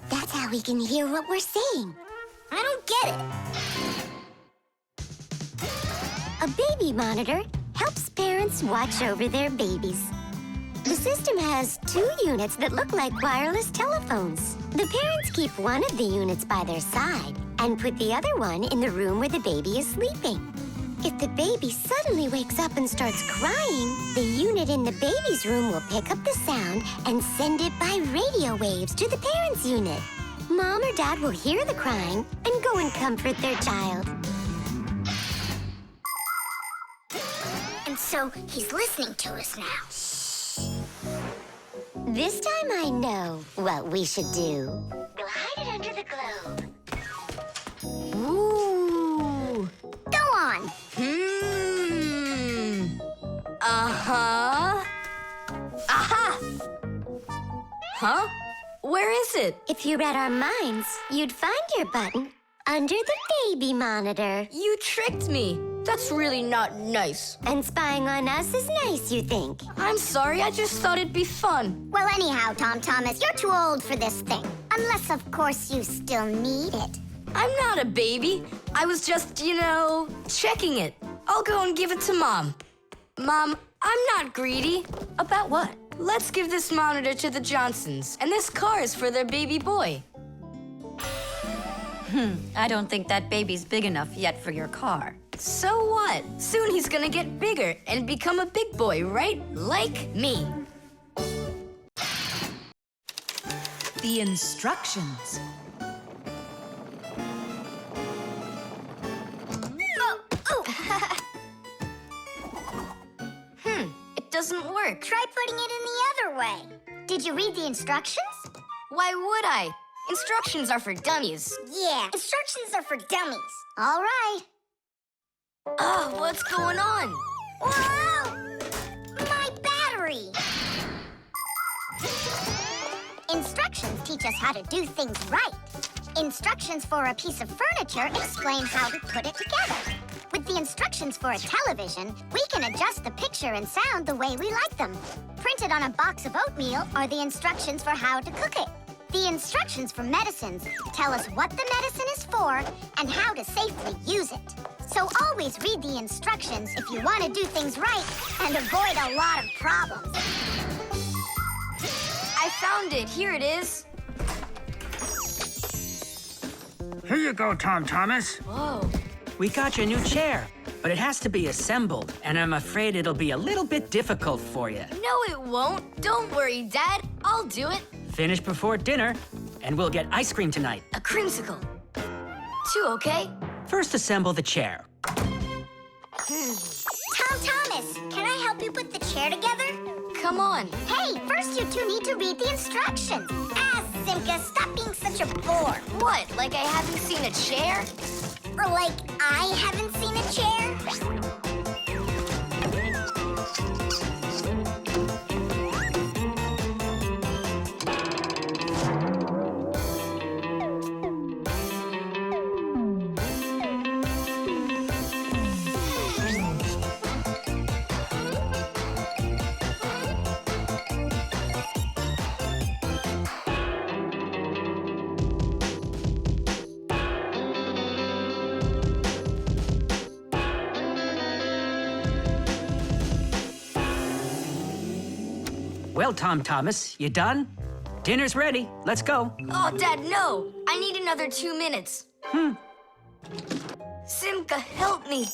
That's how we can hear what we're saying. I don't get it. A baby monitor helps parents watch over their babies. The system has 2 units that look like wireless telephones. The parents keep one of the units by their side and put the other one in the room where the baby is sleeping. If the baby suddenly wakes up and starts crying, the unit in the baby's room will pick up the sound and send it by radio waves to the parents' unit. Mom or Dad will hear the crying and go and comfort their child. And so he's listening to us now. This time I know what we should do. We'll hide it under the globe. Ooh. Go on. Uh-huh. Aha! Huh? Where is it? If you read our minds, you'd find your button under the baby monitor. You tricked me. That's really not nice. And spying on us is nice, you think? I'm sorry, I just thought it'd be fun. Well, anyhow, Tom Thomas, you're too old for this thing. Unless, of course, you still need it. I'm not a baby. I was just, checking it. I'll go and give it to Mom. Mom, I'm not greedy. About what? Let's give this monitor to the Johnsons, and this car is for their baby boy. I don't think that baby's big enough yet for your car. So what? Soon he's gonna get bigger and become a big boy, right? Like me. The instructions. It doesn't work. Try putting it in the other way. Did you read the instructions? Why would I? Instructions are for dummies. Yeah, instructions are for dummies. All right. Oh, what's going on? Whoa! My battery! Instructions teach us how to do things right. Instructions for a piece of furniture explain how to put it together. With the instructions for a television, we can adjust the picture and sound the way we like them. Printed on a box of oatmeal are the instructions for how to cook it. The instructions for medicines tell us what the medicine is for and how to safely use it. So always read the instructions if you want to do things right and avoid a lot of problems. I found it. Here it is. Here you go, Tom Thomas. Whoa. We got your new chair, but it has to be assembled, and I'm afraid it'll be a little bit difficult for you. No, it won't. Don't worry, Dad. I'll do it. Finish before dinner, and we'll get ice cream tonight. A creamsicle. 2, okay? First, assemble the chair. Tom Thomas, can I help you put the chair together? Come on. Hey, first you two need to read the instructions. Simka, stop being such a bore. What, like I haven't seen a chair? Or like I haven't seen a chair? Well, Tom Thomas, you done? Dinner's ready. Let's go. Oh, Dad, no. I need another 2 minutes. Simka, help me.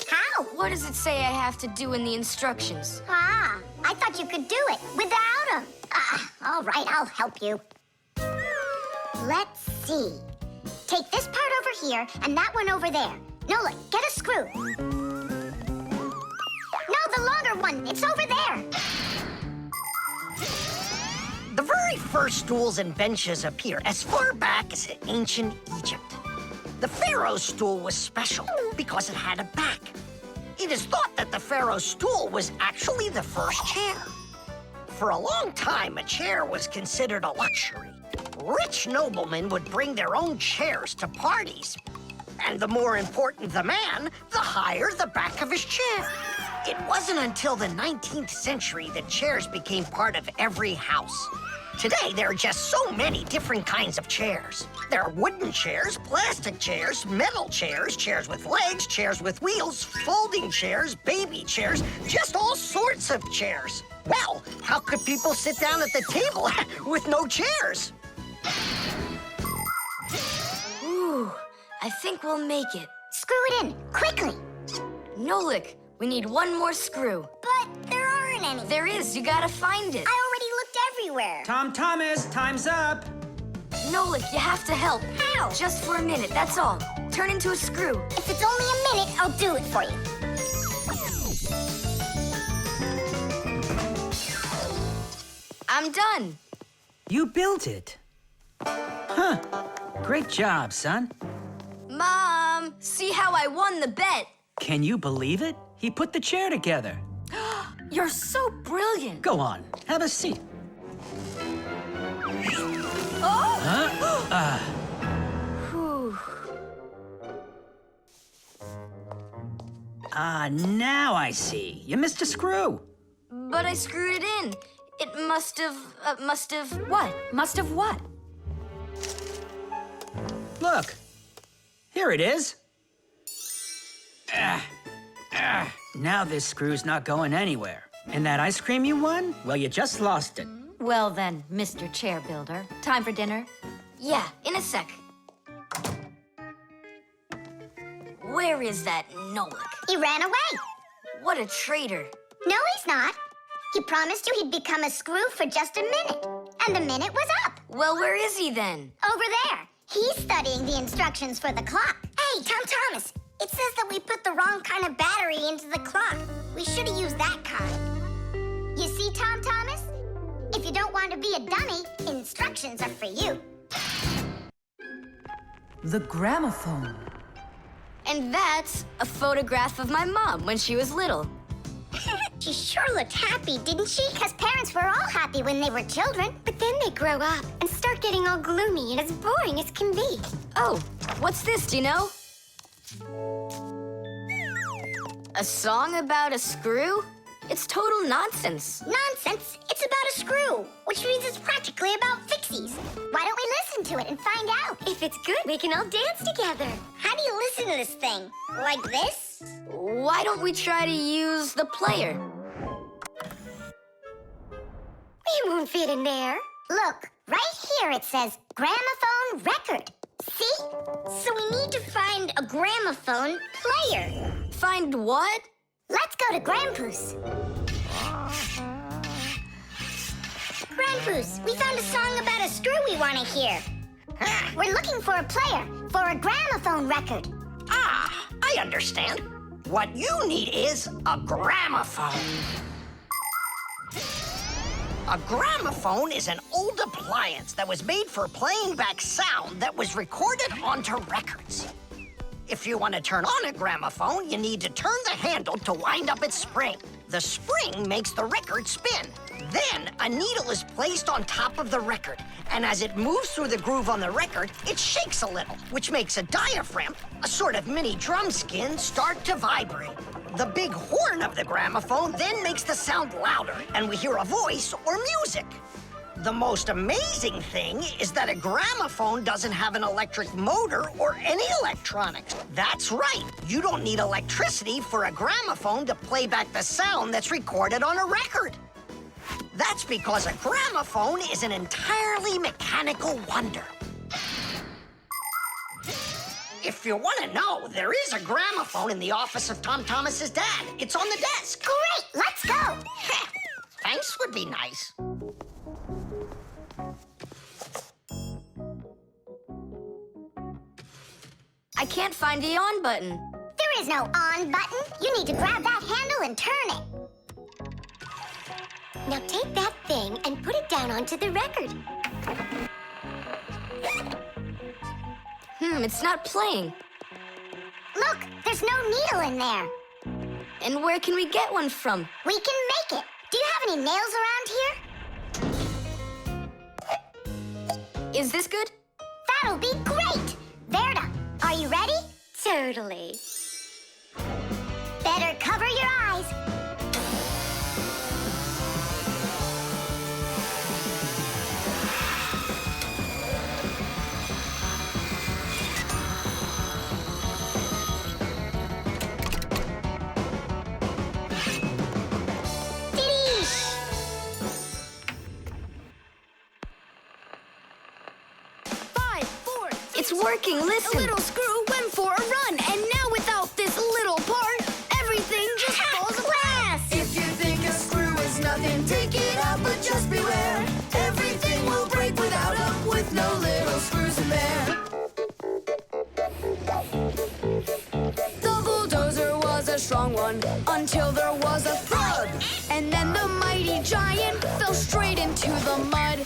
How? What does it say I have to do in the instructions? Ah, I thought you could do it without him. All right, I'll help you. Let's see. Take this part over here and that one over there. Nolik, get a screw. No, the longer one. It's over there. The very first stools and benches appear as far back as ancient Egypt. The pharaoh's stool was special because it had a back. It is thought that the pharaoh's stool was actually the first chair. For a long time, a chair was considered a luxury. Rich noblemen would bring their own chairs to parties. And the more important the man, the higher the back of his chair. It wasn't until the 19th century that chairs became part of every house. Today, there are just so many different kinds of chairs. There are wooden chairs, plastic chairs, metal chairs, chairs with legs, chairs with wheels, folding chairs, baby chairs, just all sorts of chairs. Well, how could people sit down at the table with no chairs? Ooh, I think we'll make it. Screw it in, quickly. Nolik, we need one more screw. But there aren't any. There is, you gotta find it. I already looked everywhere. Tom Thomas, time's up. Nolik, you have to help. How? Just for a minute, that's all. Turn into a screw. If it's only a minute, I'll do it for you. I'm done. You built it. Huh. Great job, son. Mom, see how I won the bet? Can you believe it? He put the chair together. You're so brilliant. Go on, have a seat. Oh! Whew. Now I see. You missed a screw. But I screwed it in. It must have what? Must have what? Look, here it is. Now this screw's not going anywhere. And that ice cream you won? Well, you just lost it. Well then, Mr. Chair Builder, time for dinner? Yeah, in a sec. Where is that Nolik? He ran away. What a traitor. No, he's not. He promised you he'd become a screw for just a minute. And the minute was up. Well, where is he then? Over there. He's studying the instructions for the clock. Hey, Tom Thomas, it says that we put the wrong kind of battery into the clock. We should have used that kind. You see, Tom Thomas? If you don't want to be a dummy, instructions are for you. The gramophone. And that's a photograph of my mom when she was little. She sure looked happy, didn't she? Because parents were all happy when they were children. But then they grow up and start getting all gloomy and as boring as can be. Oh, what's this, do you know? A song about a screw? It's total nonsense. Nonsense! It's about a screw, which means it's practically about Fixies. Why don't we listen to it and find out? If it's good, we can all dance together. How do you listen to this thing? Like this? Why don't we try to use the player? We won't fit in there. Look, right here it says gramophone record. See? So we need to find a gramophone player. Find what? Let's go to Grandpoos. Grandpoos, we found a song about a screw we want to hear. We're looking for a player for a gramophone record. Ah, I understand. What you need is a gramophone. A gramophone is an old appliance that was made for playing back sound that was recorded onto records. If you want to turn on a gramophone, you need to turn the handle to wind up its spring. The spring makes the record spin. Then, a needle is placed on top of the record, and as it moves through the groove on the record, it shakes a little, which makes a diaphragm, a sort of mini drum skin, start to vibrate. The big horn of the gramophone then makes the sound louder, and we hear a voice or music. The most amazing thing is that a gramophone doesn't have an electric motor or any electronics. That's right. You don't need electricity for a gramophone to play back the sound that's recorded on a record. That's because a gramophone is an entirely mechanical wonder. If you want to know, there is a gramophone in the office of Tom Thomas's dad. It's on the desk. Great, let's go. Thanks would be nice. I can't find the on button. There is no on button. You need to grab that handle and turn it. Now take that thing and put it down onto the record. It's not playing. Look, there's no needle in there. And where can we get one from? We can make it. Do you have any nails around here? Is this good? That'll be great. Verda, are you ready? Totally. Better cover your eyes. It's working, listen. A little screw went for a run, and now without this little part, everything just falls apart. If you think a screw is nothing, take it out, but just beware. Everything will break without 'em, with no little screws in there. The bulldozer was a strong one until there was a thud. And then the mighty giant fell straight into the mud.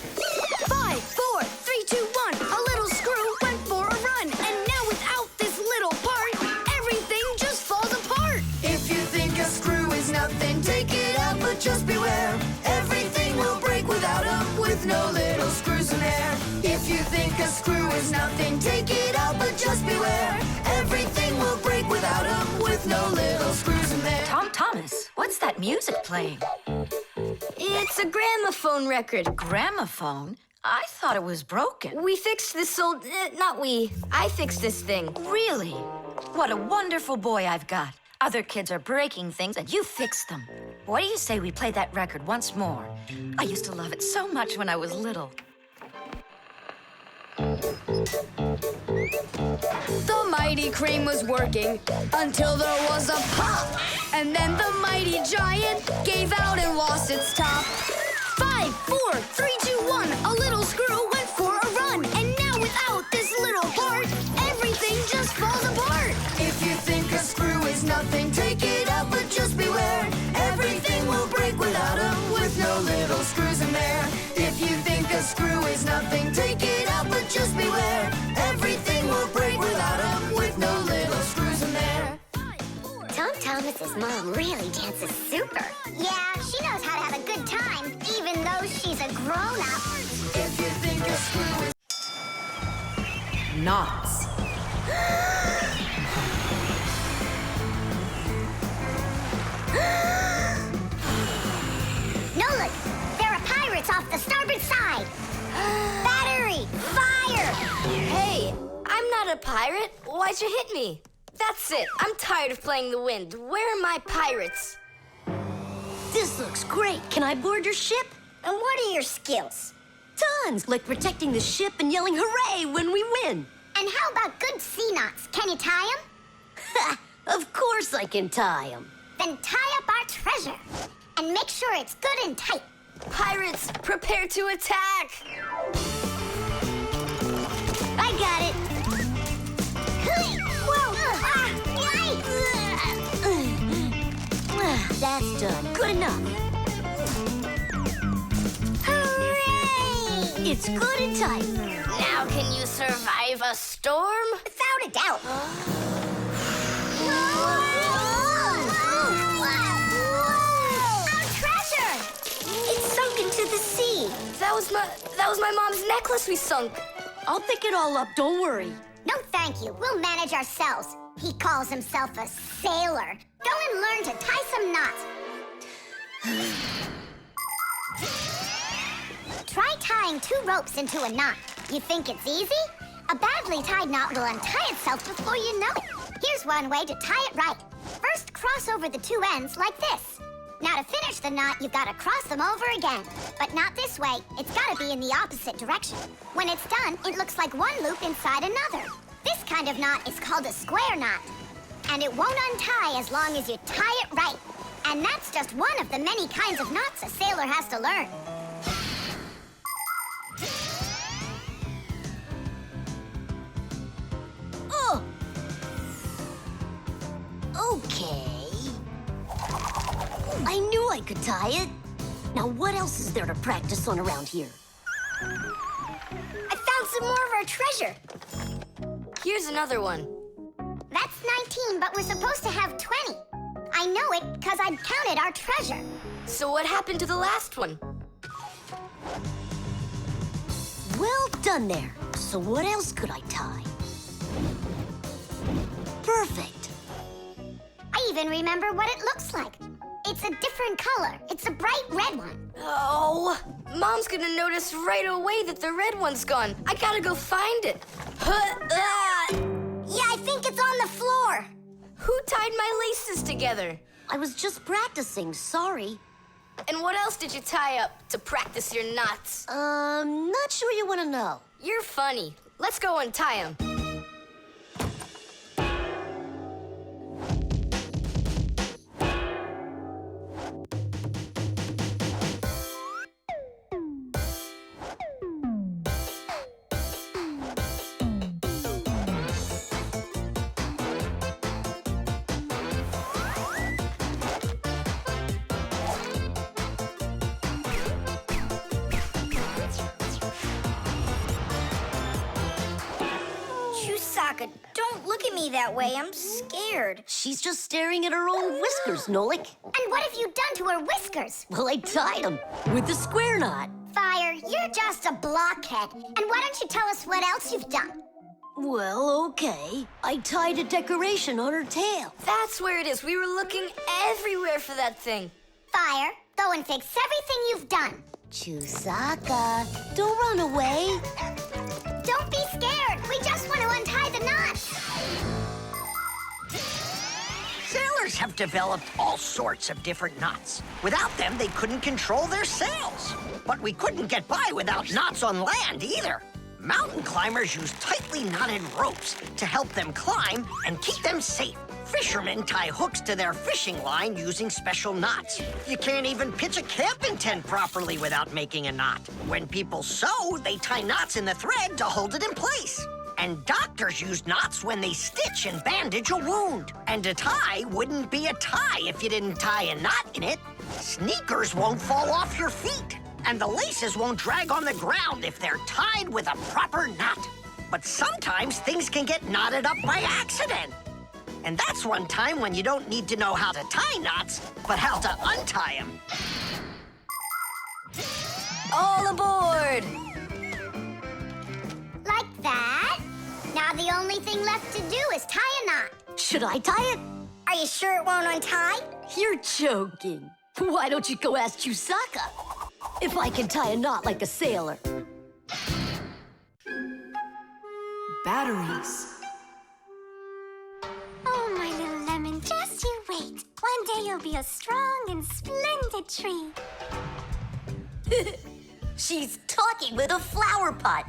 5, 4, 3, 2, 1. A little screw went for a run. And now without this little part, everything just falls apart. If you think a screw is nothing, take it out, but just beware. Everything will break without 'em, with no little screws in there. If you think a screw is nothing, take it out, but just beware. Everything will break without 'em, with no little screws in there. Tom Thomas, what's that music playing? It's a gramophone record. Gramophone? I thought it was broken. We fixed this old... not we. I fixed this thing. Really? What a wonderful boy I've got. Other kids are breaking things and you fixed them. What do you say we play that record once more? I used to love it so much when I was little. The mighty crane was working until there was a pop. And then the mighty giant gave out and lost its top. 5, 4, 3, 2, 1. A little screw went for a run. And now without this little part, everything just falls apart. If you think a screw is nothing, take it out, but just beware. Everything will break without 'em, with no little screws in there. If you think a screw is nothing, take it out, but just beware. Everything will break without 'em, with no little screws in there. Tom Thomas's mom really dances super. Yeah, she knows how to have a good time, even though she's a grown-up. If you think a screw is... Knots. Nolik, there are pirates off the starboard side. Battery, fire! Hey, I'm not a pirate. Why'd you hit me? That's it. I'm tired of playing the wind. Where are my pirates? This looks great. Can I board your ship? And what are your skills? Tons, like protecting the ship and yelling hooray when we win. And how about good sea knots? Can you tie them? Of course I can tie them. Then tie up our treasure. And make sure it's good and tight. Pirates, prepare to attack! I got it. Whoa! That's done. Good enough. Hooray! It's good and tight. Now can you survive a storm? Without a doubt. Our treasure! It's sunk into the sea. That was my mom's necklace we sunk. I'll pick it all up, don't worry. No, thank you. We'll manage ourselves. He calls himself a sailor. Go and learn to tie some knots. Try tying 2 ropes into a knot. You think it's easy? A badly tied knot will untie itself before you know it. Here's one way to tie it right. First, cross over the 2 ends like this. Now, to finish the knot, you've got to cross them over again. But not this way. It's got to be in the opposite direction. When it's done, it looks like one loop inside another. This kind of knot is called a square knot. And it won't untie as long as you tie it right. And that's just one of the many kinds of knots a sailor has to learn. Oh! Okay. I knew I could tie it. Now what else is there to practice on around here? I found some more of our treasure. Here's another one. That's 19, but we're supposed to have 20. I know it because I counted our treasure. So what happened to the last one? Well done there. So what else could I tie? perfect. I even remember what it looks like. It's a different color. It's a bright red one. Oh, Mom's gonna notice right away that the red one's gone. I gotta go find it. Yeah, I think it's on the floor. Who tied my laces together? I was just practicing, sorry. And what else did you tie up to practice your knots? Not sure you want to know. You're funny. Let's go untie them. Don't look at me that way. I'm scared. She's just staring at her own whiskers, Nolik. And what have you done to her whiskers? Well, I tied them with the square knot. Fire, you're just a blockhead. And why don't you tell us what else you've done? Well, okay. I tied a decoration on her tail. That's where it is. We were looking everywhere for that thing. Fire, go and fix everything you've done. Chusaka, don't run away. Don't be scared. We just want to untie the knots. Sailors have developed all sorts of different knots. Without them, they couldn't control their sails. But we couldn't get by without knots on land either. Mountain climbers use tightly knotted ropes to help them climb and keep them safe. Fishermen tie hooks to their fishing line using special knots. You can't even pitch a camping tent properly without making a knot. When people sew, they tie knots in the thread to hold it in place. And doctors use knots when they stitch and bandage a wound. And a tie wouldn't be a tie if you didn't tie a knot in it. Sneakers won't fall off your feet. And the laces won't drag on the ground if they're tied with a proper knot. But sometimes things can get knotted up by accident. And that's one time when you don't need to know how to tie knots, but how to untie them. All aboard! Like that. Now the only thing left to do is tie a knot. Should I tie it? Are you sure it won't untie? You're joking. Why don't you go ask Chusaka if I can tie a knot like a sailor? Batteries. Oh, my little lemon, just you wait. One day you'll be a strong and splendid tree. She's talking with a flower pot.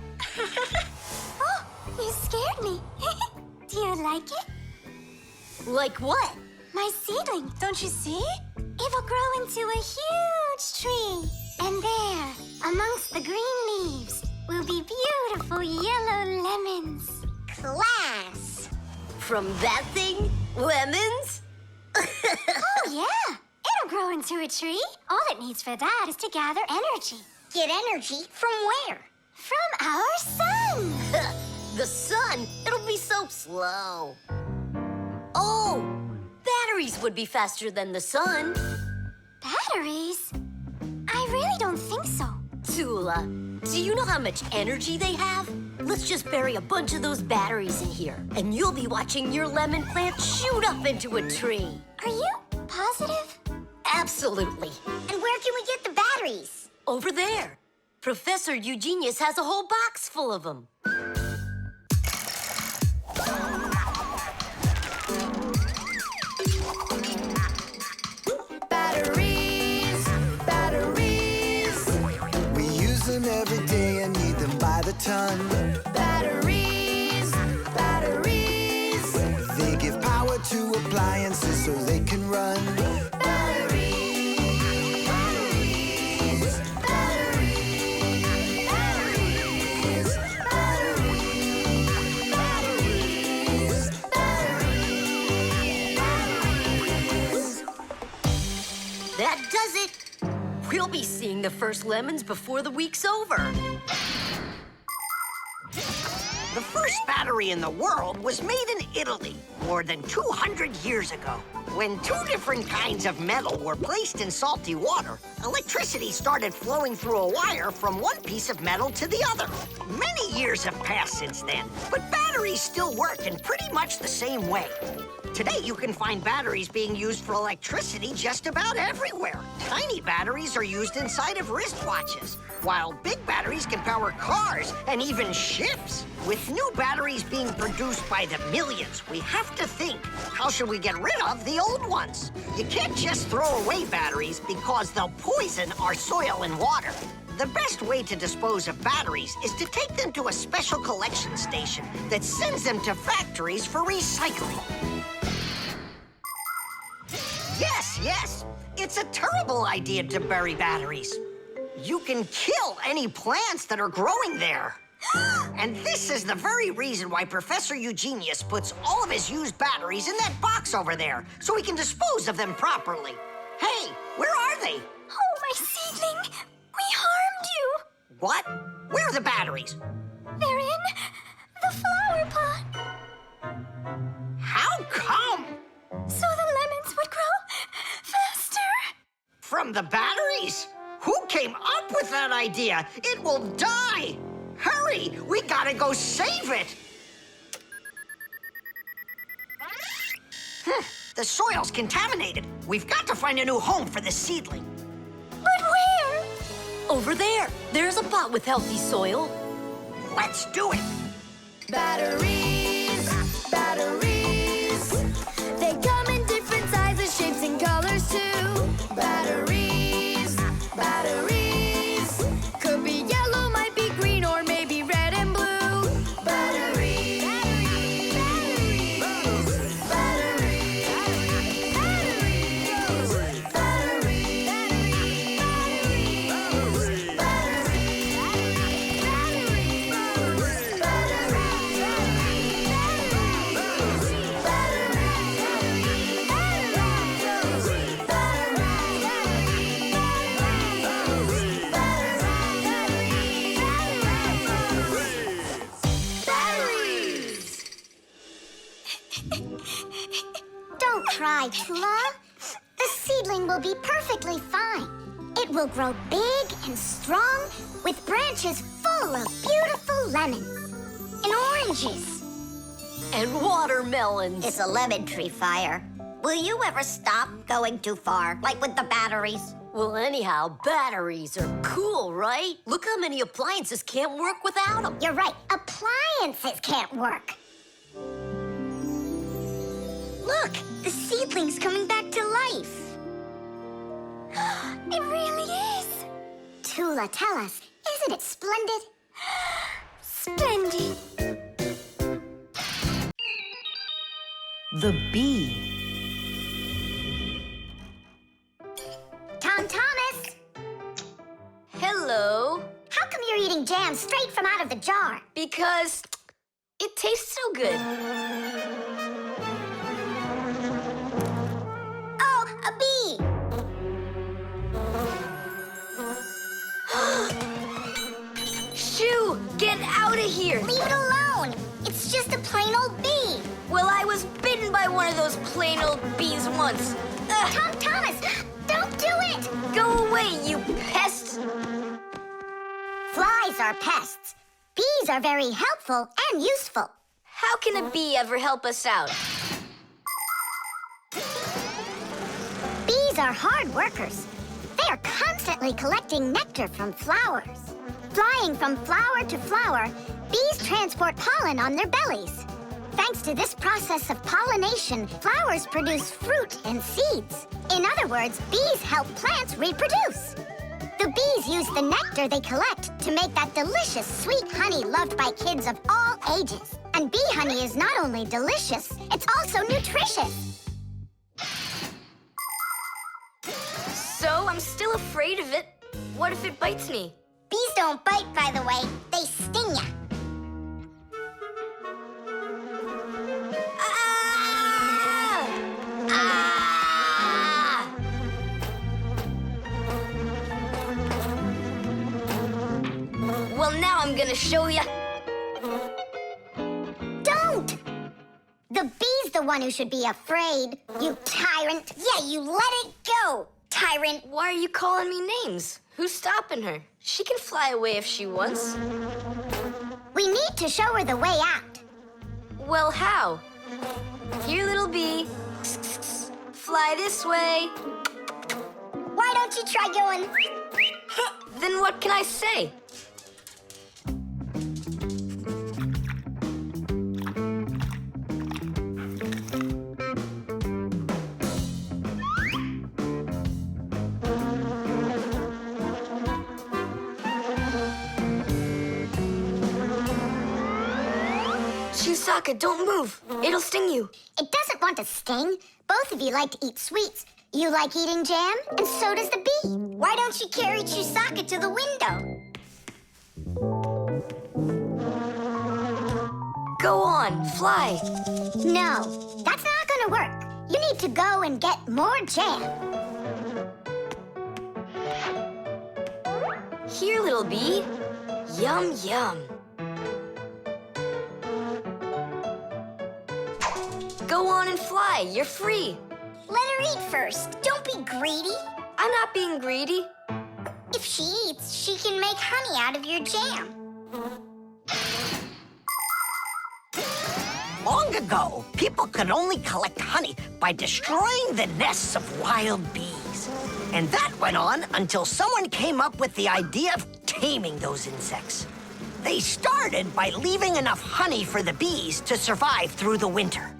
Oh, you scared me. Do you like it? Like what? My seedling, don't you see? It will grow into a huge tree. And there, amongst the green leaves, will be beautiful yellow lemons. Class. From that thing? Lemons? Oh, yeah. It'll grow into a tree. All it needs for that is to gather energy. Get energy from where? From our sun. The sun? It'll be so slow. Oh, batteries would be faster than the sun. Batteries? I really don't think so. Tula, do you know how much energy they have? Let's just bury a bunch of those batteries in here, and you'll be watching your lemon plant shoot up into a tree. Are you positive? Absolutely. And where can we get the batteries? Over there. Professor Eugenius has a whole box full of them. Batteries, batteries. We use them every day and need them by the ton. Batteries, batteries. They give power to appliances so they can run. That does it. We'll be seeing the first lemons before the week's over. The first battery in the world was made in Italy more than 200 years ago. When two different kinds of metal were placed in salty water, electricity started flowing through a wire from one piece of metal to the other. Many years have passed since then, but batteries still work in pretty much the same way. Today, you can find batteries being used for electricity just about everywhere. Tiny batteries are used inside of wristwatches, while big batteries can power cars and even ships. With new batteries being produced by the millions, we have to think, how should we get rid of the old ones? You can't just throw away batteries because they'll poison our soil and water. The best way to dispose of batteries is to take them to a special collection station that sends them to factories for recycling. Yes, it's a terrible idea to bury batteries. You can kill any plants that are growing there. And this is the very reason why Professor Eugenius puts all of his used batteries in that box over there, so he can dispose of them properly. Hey, where are they? Oh, my seedling! We harmed you! What? Where are the batteries? They're in the flower pot. How come? So the lemons would grow faster. From the batteries? Who came up with that idea? It will die! Hurry! We gotta go save it! The soil's contaminated. We've got to find a new home for the seedling. But where? Over there. There's a pot with healthy soil. Let's do it! Batteries, batteries. They come in different sizes, shapes, and colors too. Batteries, batteries. Could be yellow, might be green, or maybe red and blue. Batteries, batteries, batteries, batteries, Don't cry, Tula. The seedling will be perfectly fine. It will grow big and strong with branches full of beautiful lemons and oranges. And watermelons. It's a lemon tree fire. Will you ever stop going too far, like with the batteries? Well, anyhow, batteries are cool, right? Look how many appliances can't work without them. You're right. Appliances can't work. Look, the seedling's coming back to life. It really is. Tula, tell us, isn't it splendid? Splendid. The bee. Tom Thomas, Hello. how come you're eating jam straight from out of the jar? Because it tastes so good. Oh, a bee. Shoo, get out of here. Leave it alone. It's just a plain old bee. Well, I was bitten by one of those plain old bees once. Tom Thomas, don't do it. Go away, you pest. Flies are pests. Bees are very helpful and useful. How can a bee ever help us out? Bees are hard workers. They are constantly collecting nectar from flowers. Flying from flower to flower, bees transport pollen on their bellies. Thanks to this process of pollination, flowers produce fruit and seeds. In other words, bees help plants reproduce. The bees use the nectar they collect to make that delicious sweet honey loved by kids of all ages. And bee honey is not only delicious, it's also nutritious. So I'm still afraid of it. What if it bites me? Bees don't bite, by the way. They sting ya. Ah! Ah! Well, now I'm gonna show ya. Don't! The bee's the one one who should be afraid. You tyrant. Yeah, you let it go, tyrant. Why are you calling me names? Who's stopping her? She can fly away if she wants. We need to show her the way out. Well, how? Here, little bee. Fly this way. Why don't you try going? Then what can I say? Chisaka, don't move. It'll sting you. It doesn't want to sting. Both of you like to eat sweets. You like eating jam, and so does the bee. Why don't you carry Chisaka to the window? Go on, fly. No, that's not gonna work. You need to go and get more jam. Here, little bee. Yum, yum. Go on and fly. You're free. Let her eat first. Don't be greedy. I'm not being greedy. If she eats, she can make honey out of your jam. Long ago, people could only collect honey by destroying the nests of wild bees. And that went on until someone came up with the idea of taming those insects. They started by leaving enough honey for the bees to survive through the winter.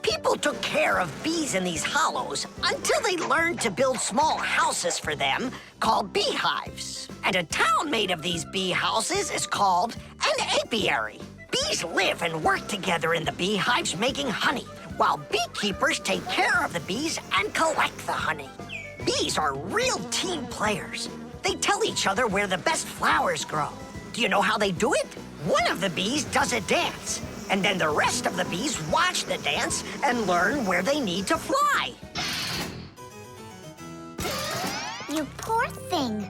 People took care of bees in these hollows until they learned to build small houses for them called beehives. And a town made of these bee houses is called an apiary. Bees live and work together in the beehives making honey, while beekeepers take care of the bees and collect the honey. Bees are real team players. They tell each other where the best flowers grow. Do you know how they do it? One of the bees does a dance. And then the rest of the bees watch the dance and learn where they need to fly. You poor thing.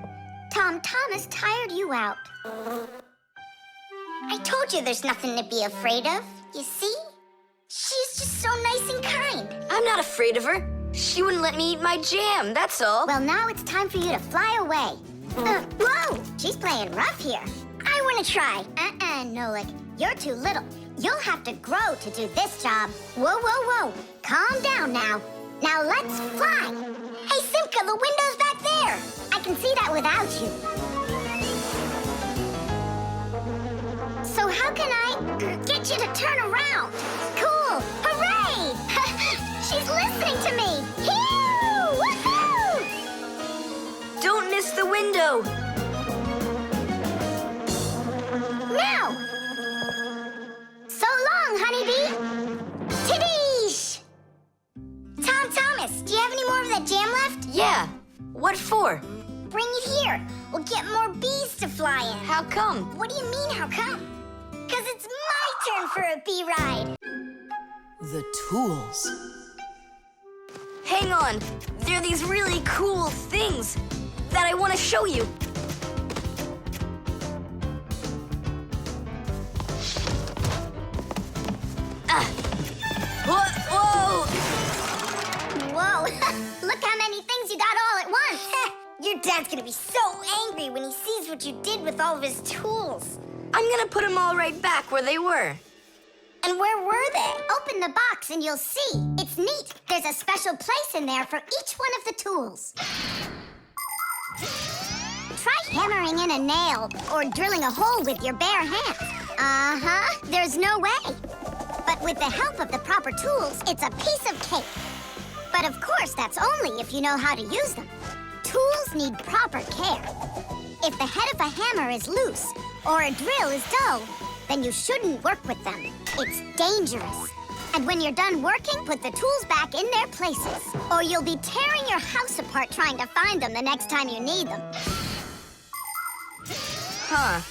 Tom Thomas tired you out. I told you there's nothing to be afraid of. You see? She's just so nice and kind. I'm not afraid of her. She wouldn't let me eat my jam, that's all. Well, now it's time for you to fly away. Whoa! She's playing rough here. I want to try. Nolik. You're too little. You'll have to grow to do this job. Whoa, whoa, whoa. Calm down now. Now let's fly. Hey, Simka, the window's back there. I can see that without you. So how can I get you to turn around? Cool. Hooray! She's listening to me. Phew! Woohoo! Don't miss the window. Now! So long, honeybee! Tidish! Tom Thomas, do you have any more of that jam left? Yeah. What for? Bring it here. We'll get more bees to fly in. How come? What do you mean, how come? Because it's my turn for a bee ride. The tools. Hang on. There are these really cool things that I want to show you. Whoa! Whoa, look how many things you got all at once. Your dad's gonna be so angry when he sees what you did with all of his tools. I'm gonna put them all right back where they were. And where were they? Open the box and you'll see. It's neat. There's a special place in there for each one of the tools. Try hammering in a nail or drilling a hole with your bare hands. Uh-huh, there's no way. But with the help of the proper tools, it's a piece of cake. But of course, that's only if you know how to use them. Tools need proper care. If the head of a hammer is loose or a drill is dull, then you shouldn't work with them. It's dangerous. And when you're done working, put the tools back in their places, or you'll be tearing your house apart trying to find them the next time you need them. Huh.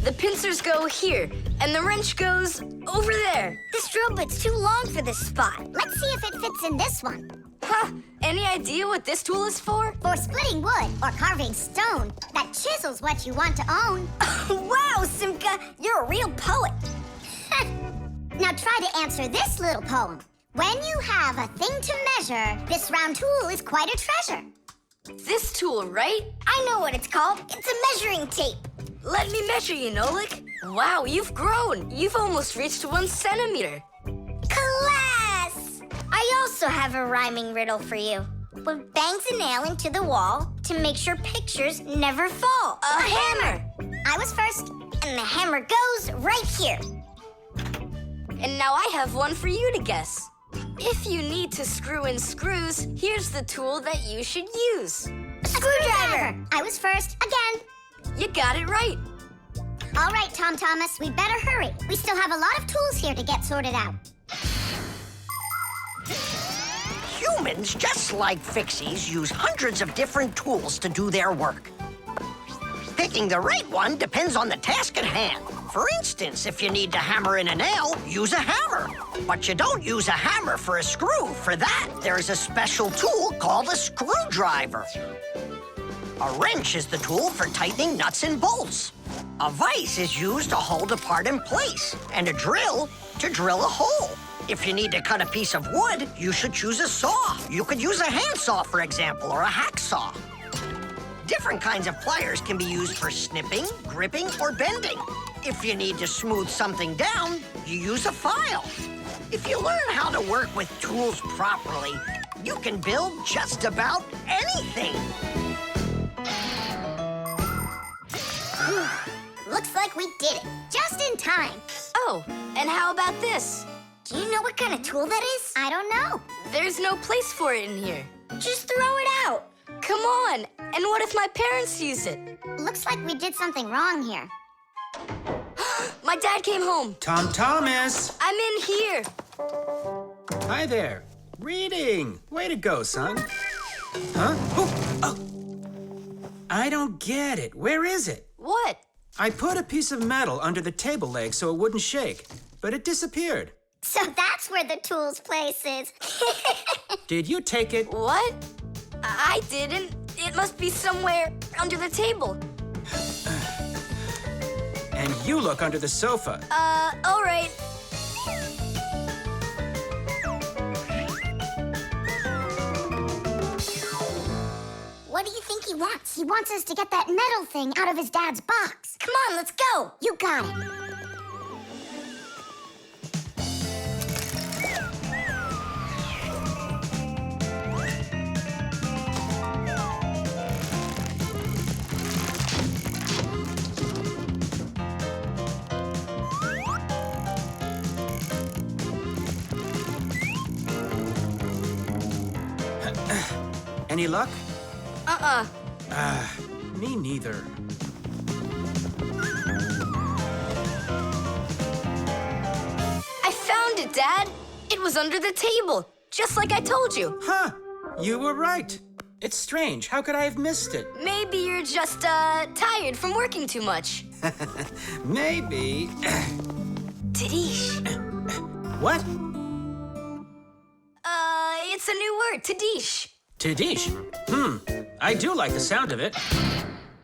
The pincers go here, and the wrench goes over there. This drill bit's too long for this spot. Let's see if it fits in this one. Huh. Any idea what this tool is for? For splitting wood or carving stone. That chisel's what you want to own. Wow, Simka, you're a real poet. Now try to answer this little poem. When you have a thing to measure, this round tool is quite a treasure. This tool, right? I know what it's called. It's a measuring tape. Let me measure you, Nolik. Wow, you've grown. You've almost reached 1 centimeter. Class! I also have a rhyming riddle for you. What bangs a nail into the wall to make sure pictures never fall? A hammer! I was first, and the hammer goes right here. And now I have one for you to guess. If you need to screw in screws, here's the tool that you should use. A screwdriver! I was first, again. You got it right. All right, Tom Thomas, we better hurry. We still have a lot of tools here to get sorted out. Humans, just like Fixies, use hundreds of different tools to do their work. Picking the right one depends on the task at hand. For instance, if you need to hammer in a nail, use a hammer. But you don't use a hammer for a screw. For that, there's a special tool called a screwdriver. A wrench is the tool for tightening nuts and bolts. A vise is used to hold a part in place, and a drill to drill a hole. If you need to cut a piece of wood, you should choose a saw. You could use a handsaw, for example, or a hacksaw. Different kinds of pliers can be used for snipping, gripping, or bending. If you need to smooth something down, you use a file. If you learn how to work with tools properly, you can build just about anything. Looks like we did it, just in time. Oh, and how about this? Do you know what kind of tool that is? I don't know. There's no place for it in here. Just throw it out. Come on. And what if my parents use it? Looks like we did something wrong here. My dad came home. Tom Thomas! I'm in here. Hi there. Reading. Way to go, son. Huh? Oh! I don't get it. Where is it? What? I put a piece of metal under the table leg so it wouldn't shake, but it disappeared. So that's where the tool's place is. Did you take it? What? I didn't. It must be somewhere under the table. And you look under the sofa. All right. What do you think he wants? He wants us to get that metal thing out of his dad's box. Come on, let's go. You got it. Any luck? Uh-uh. Me neither. I found it, Dad. It was under the table, just like I told you. Huh. You were right. It's strange. How could I have missed it? Maybe you're just, tired from working too much. Maybe. Tadish. What? It's a new word, Tadish. Tadish. I do like the sound of it.